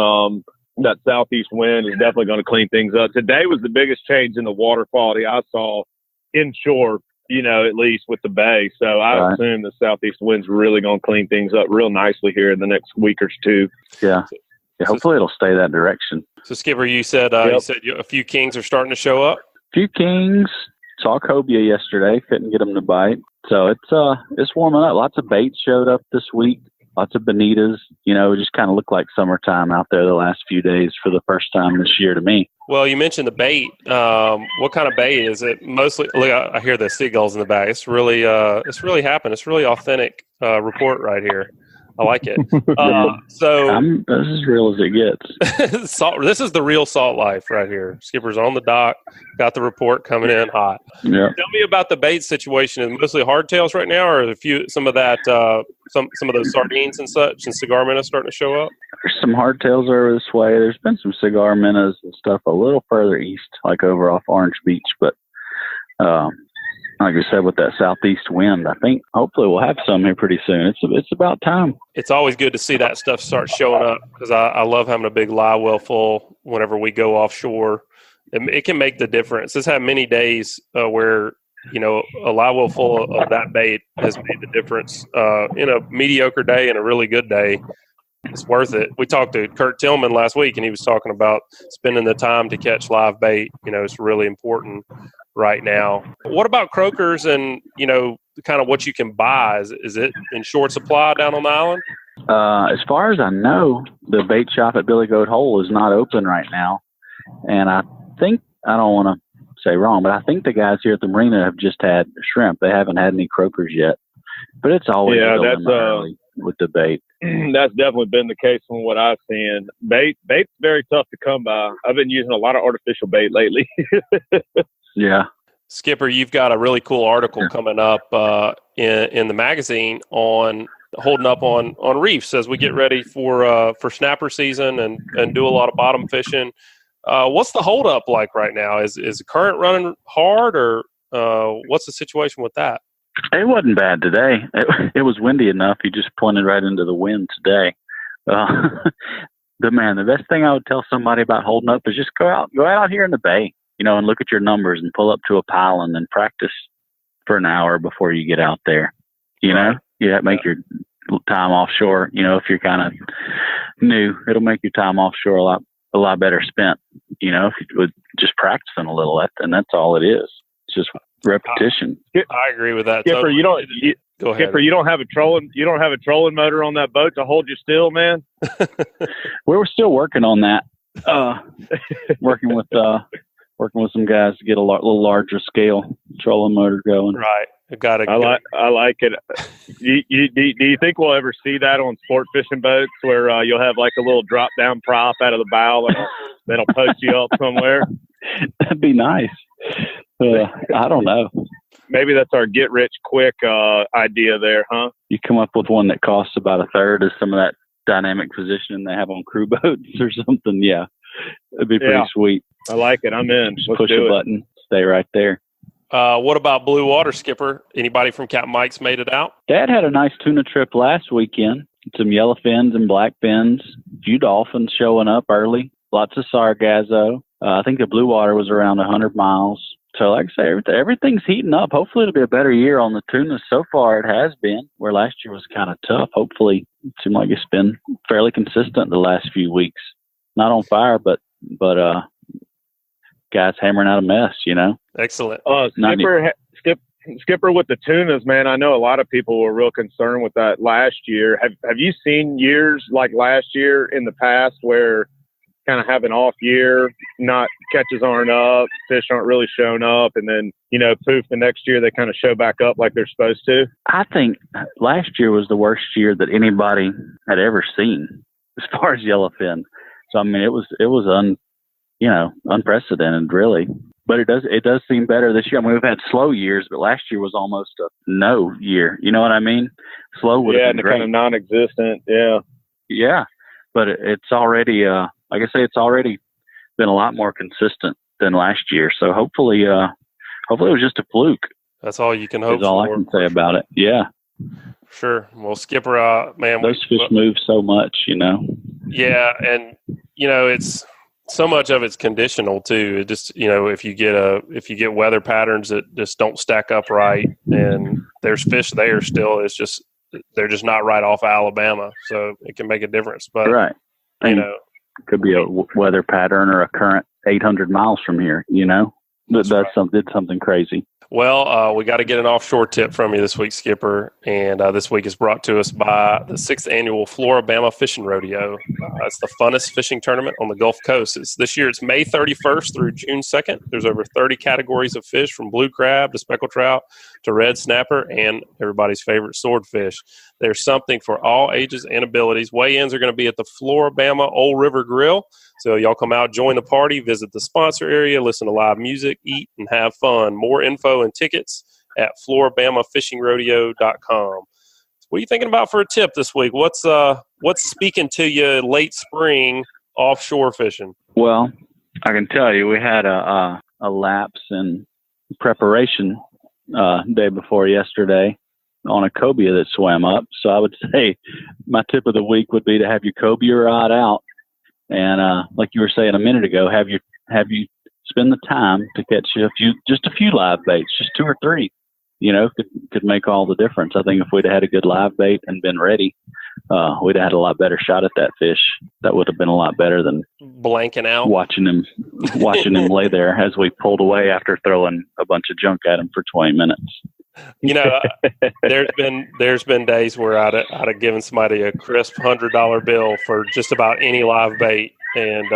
that southeast wind is definitely going to clean things up. Today was the biggest change in the water quality I saw inshore, at least with the bay. So I assume the southeast wind's really going to clean things up real nicely here in the next week or two. Yeah. Hopefully it'll stay that direction. So Skipper, you said a few kings are starting to show up. A few kings. Saw cobia yesterday. Couldn't get them to bite. So it's warming up. Lots of baits showed up this week. Lots of bonitas. It just kind of looked like summertime out there the last few days for the first time this year to me. Well, you mentioned the bait. What kind of bait is it? Mostly, look, I hear the seagulls in the back. It's really happening. It's really authentic report right here. I like it. This is as real as it gets. This is the real salt life right here. Skipper's on the dock, got the report coming in hot. Yeah. Tell me about the bait situation. Is it mostly hardtails right now, or some of that, some of those sardines and such, and cigar minnows starting to show up? There's some hardtails over this way. There's been some cigar minnows and stuff a little further east, like over off Orange Beach, but like I said, with that southeast wind, I think hopefully we'll have some here pretty soon. It's about time. It's always good to see that stuff start showing up because I love having a big live well full whenever we go offshore. It can make the difference. It's had many days where a live well full of that bait has made the difference in a mediocre day and a really good day. It's worth it. We talked to Kurt Tillman last week, and he was talking about spending the time to catch live bait. It's really important right now. What about croakers and, kind of what you can buy? Is it in short supply down on the island? As far as I know, the bait shop at Billy Goat Hole is not open right now. And I think, I don't want to say wrong, but I think the guys here at the marina have just had shrimp. They haven't had any croakers yet. But it's always early with the bait. That's definitely been the case from what I've seen. Bait's very tough to come by. I've been using a lot of artificial bait lately. Yeah. Skipper, you've got a really cool article coming up in the magazine on holding up on reefs as we get ready for snapper season and do a lot of bottom fishing. What's the hold up like right now? Is the current running hard, or what's the situation with that? It wasn't bad today. It was windy enough. You just pointed right into the wind today. The best thing I would tell somebody about holding up is just go out here in the bay, and look at your numbers and pull up to a pile and then practice for an hour before you get out there. Make your time offshore. If you're kind of new, it'll make your time offshore a lot better spent. If you would just practicing a little, and that's all it is. It's just repetition. I agree with that. Skipper, totally. Go ahead. Skipper, you don't have a trolling motor on that boat to hold you still, man. We're still working on that. Working with working with some guys to get a little larger scale trolling motor going. Right. I like it. Do you think we'll ever see that on sport fishing boats where you'll have like a little drop down prop out of the bow that'll post you up somewhere? That'd be nice. I don't know. Maybe that's our get rich quick idea there, huh? You come up with one that costs about a third of some of that dynamic positioning they have on crew boats or something. Yeah, it'd be pretty sweet. I like it. I'm in. Just push a button, stay right there. What about blue water, Skipper? Anybody from Captain Mike's made it out? Dad had a nice tuna trip last weekend. Some yellow fins and black fins. A few dolphins showing up early. Lots of sargasso. I think the blue water was around 100 miles. So like I say, everything's heating up. Hopefully it'll be a better year on the tuna. So far it has been, where last year was kind of tough. Hopefully it seemed like it's been fairly consistent the last few weeks. Not on fire, but guys hammering out a mess, you know. Excellent. Skipper, with the tunas, man, I know a lot of people were real concerned with that last year. Have you seen years like last year in the past where kind of have an off year, not catches aren't up, fish aren't really showing up, and then, poof, the next year they kind of show back up like they're supposed to? I think last year was the worst year that anybody had ever seen as far as yellowfin. So, I mean, it was unprecedented, really. But it does seem better this year. I mean, we've had slow years, but last year was almost a no year. You know what I mean? Slow would have been great. Kind of non-existent. Yeah. Yeah, but it's already, like I say, it's already been a lot more consistent than last year. So hopefully it was just a fluke. That's all you can hope for. That's all I can say about it. Yeah. Sure. Well, Skipper, man, those fish move so much, Yeah, and it's so much of it's conditional too. It just if you get weather patterns that just don't stack up right, and there's fish there still, they're just not right off Alabama, so it can make a difference. But right, it could be a weather pattern or a current 800 miles from here. That's something crazy. Well, we got to get an offshore tip from you this week, Skipper. And this week is brought to us by the 6th annual Flora, Bama Fishing Rodeo. It's the funnest fishing tournament on the Gulf Coast. This year it's May 31st through June 2nd. There's over 30 categories of fish, from blue crab to speckled trout to red snapper and everybody's favorite swordfish. There's something for all ages and abilities. Weigh-ins are going to be at the Flora, Bama Old River Grill. So y'all come out, join the party, visit the sponsor area, listen to live music, eat, and have fun. More info and tickets at FloraBamaFishingRodeo.com. What are you thinking about for a tip this week? What's speaking to you late spring offshore fishing? Well, I can tell you we had a lapse in preparation day before yesterday on a cobia that swam up. So I would say my tip of the week would be to have your cobia rod out. And like you were saying a minute ago, have you spend the time to catch just a few live baits, just 2 or 3, could make all the difference. I think if we'd had a good live bait and been ready, we'd have had a lot better shot at that fish. That would have been a lot better than blanking out, watching him lay there as we pulled away after throwing a bunch of junk at him for 20 minutes. There's been days where I'd have given somebody a crisp $100 bill for just about any live bait, and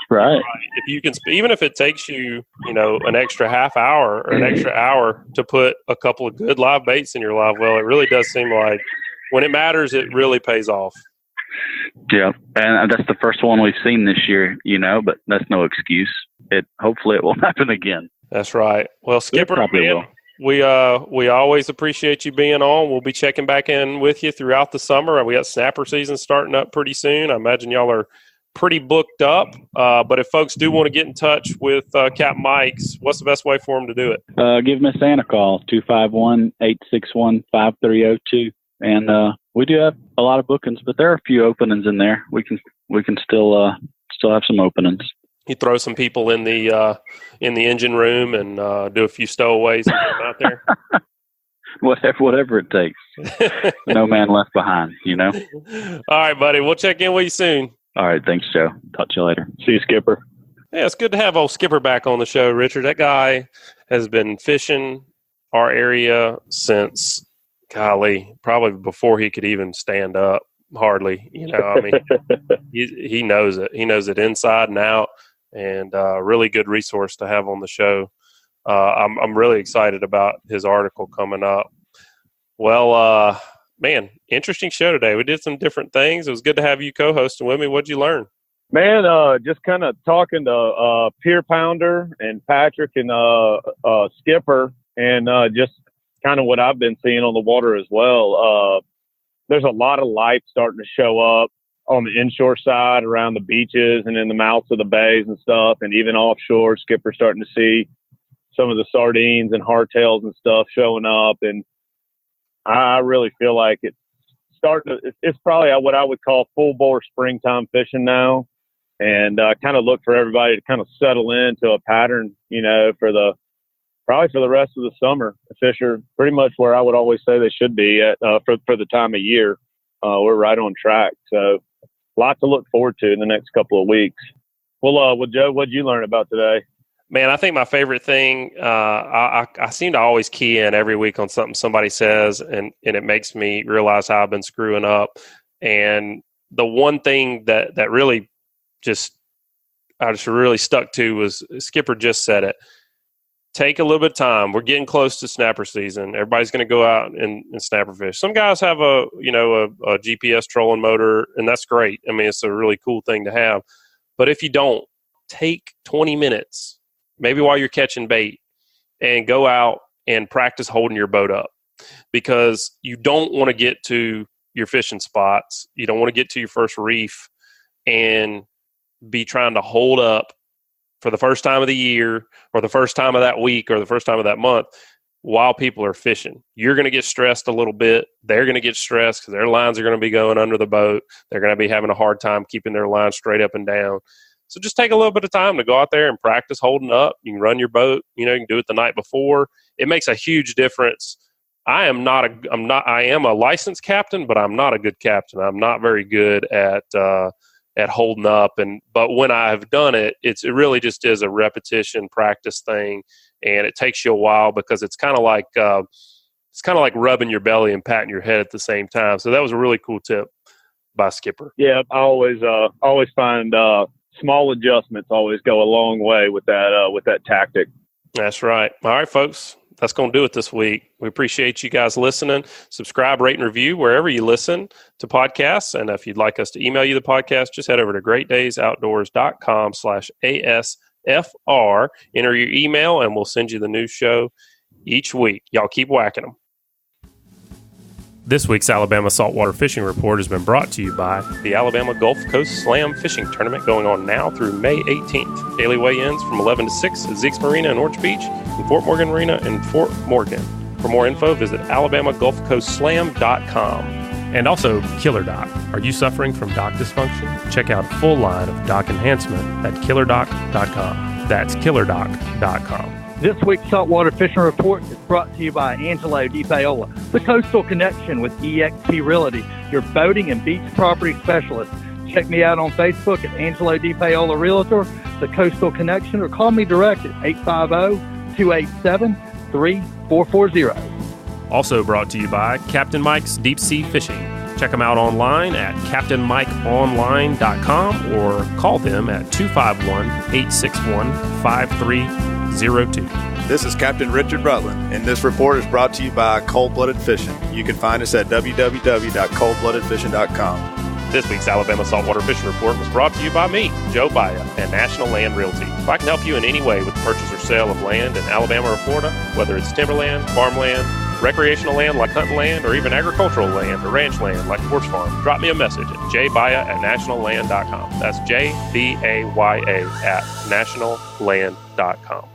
right, if you can, even if it takes you an extra half hour or an extra hour to put a couple of good live baits in your live well, it really does seem like when it matters, it really pays off. Yeah, and that's the first one we've seen this year, but that's no excuse. Hopefully it won't happen again. That's right. Well, Skipper, man, we always appreciate you being on. We'll be checking back in with you throughout the summer. We got snapper season starting up pretty soon. I imagine y'all are pretty booked up. But if folks do want to get in touch with Captain Mike's, what's the best way for them to do it? Give Miss Anna a call, 251-861-5302. And we do have a lot of bookings, but there are a few openings in there. We can still have some openings. You throw some people in the engine room and do a few stowaways and get them out there. Whatever it takes. No man left behind, All right, buddy. We'll check in with you soon. All right. Thanks, Joe. Talk to you later. See you, Skipper. Yeah, it's good to have old Skipper back on the show, Richard. That guy has been fishing our area since, probably before he could even stand up, hardly. He knows it. He knows it inside and out. and a really good resource to have on the show. I'm really excited about his article coming up. Well, man, interesting show today. We did some different things. It was good to have you co-hosting with me. What'd you learn? Man, just kind of talking to Pier Pounder and Patrick and Skipper, and just kind of what I've been seeing on the water as well. There's a lot of life starting to show up on the inshore side around the beaches and in the mouths of the bays and stuff, and even offshore. Skipper's starting to see some of the sardines and hardtails and stuff showing up, and I really feel like it's probably what I would call full bore springtime fishing now, and kind of look for everybody to kind of settle into a pattern, probably for the rest of the summer. The fish are pretty much where I would always say they should be at for the time of year. We're right on track. So a lot to look forward to in the next couple of weeks. Well, Joe, what'd you learn about today? Man, I think my favorite thing, I seem to always key in every week on something somebody says, and it makes me realize how I've been screwing up. And the one thing that really I just really stuck to was Skipper just said it. Take a little bit of time. We're getting close to snapper season. Everybody's going to go out and snapper fish. Some guys have a GPS trolling motor, and that's great. I mean, it's a really cool thing to have. But if you don't, take 20 minutes, maybe while you're catching bait, and go out and practice holding your boat up, because you don't want to get to your fishing spots. You don't want to get to your first reef and be trying to hold up for the first time of the year or the first time of that week or the first time of that month while people are fishing. You're going to get stressed a little bit. They're going to get stressed because their lines are going to be going under the boat. They're going to be having a hard time keeping their lines straight up and down. So just take a little bit of time to go out there and practice holding up. You can run your boat. You can do it the night before. It makes a huge difference. I am a licensed captain, but I'm not a good captain. I'm not very good at holding up, but when I've done it, it really just is a repetition practice thing, and it takes you a while because it's kind of like rubbing your belly and patting your head at the same time. So that was a really cool tip by Skipper. Yeah, I always find small adjustments always go a long way with that tactic. That's right. All right, folks. That's going to do it this week. We appreciate you guys listening. Subscribe, rate, and review wherever you listen to podcasts. And if you'd like us to email you the podcast, just head over to greatdaysoutdoors.com/ASFR. Enter your email, and we'll send you the new show each week. Y'all keep whacking them. This week's Alabama Saltwater Fishing Report has been brought to you by the Alabama Gulf Coast Slam Fishing Tournament, going on now through May 18th. Daily weigh-ins from 11 to 6 at Zeke's Marina in Orange Beach and Fort Morgan Marina in Fort Morgan. For more info, visit alabamagulfcoastslam.com. And also, KillerDock. Are you suffering from dock dysfunction? Check out a full line of dock enhancement at KillerDock.com. That's KillerDock.com. This week's Saltwater Fishing Report is brought to you by Angelo Depaola, the Coastal Connection with EXP Realty, your boating and beach property specialist. Check me out on Facebook at Angelo Depaola Realtor, the Coastal Connection, or call me direct at 850-287-3440. Also brought to you by Captain Mike's Deep Sea Fishing. Check them out online at CaptainMikeOnline.com or call them at 251-861-5302. This is Captain Richard Rutland, and this report is brought to you by Cold Blooded Fishing. You can find us at www.coldbloodedfishing.com. This week's Alabama Saltwater Fishing Report was brought to you by me, Joe Baya, and National Land Realty. If I can help you in any way with the purchase or sale of land in Alabama or Florida, whether it's timberland, farmland, recreational land like hunting land, or even agricultural land or ranch land like horse farm, drop me a message at jbaya@nationalland.com. That's JBAYA@nationalland.com.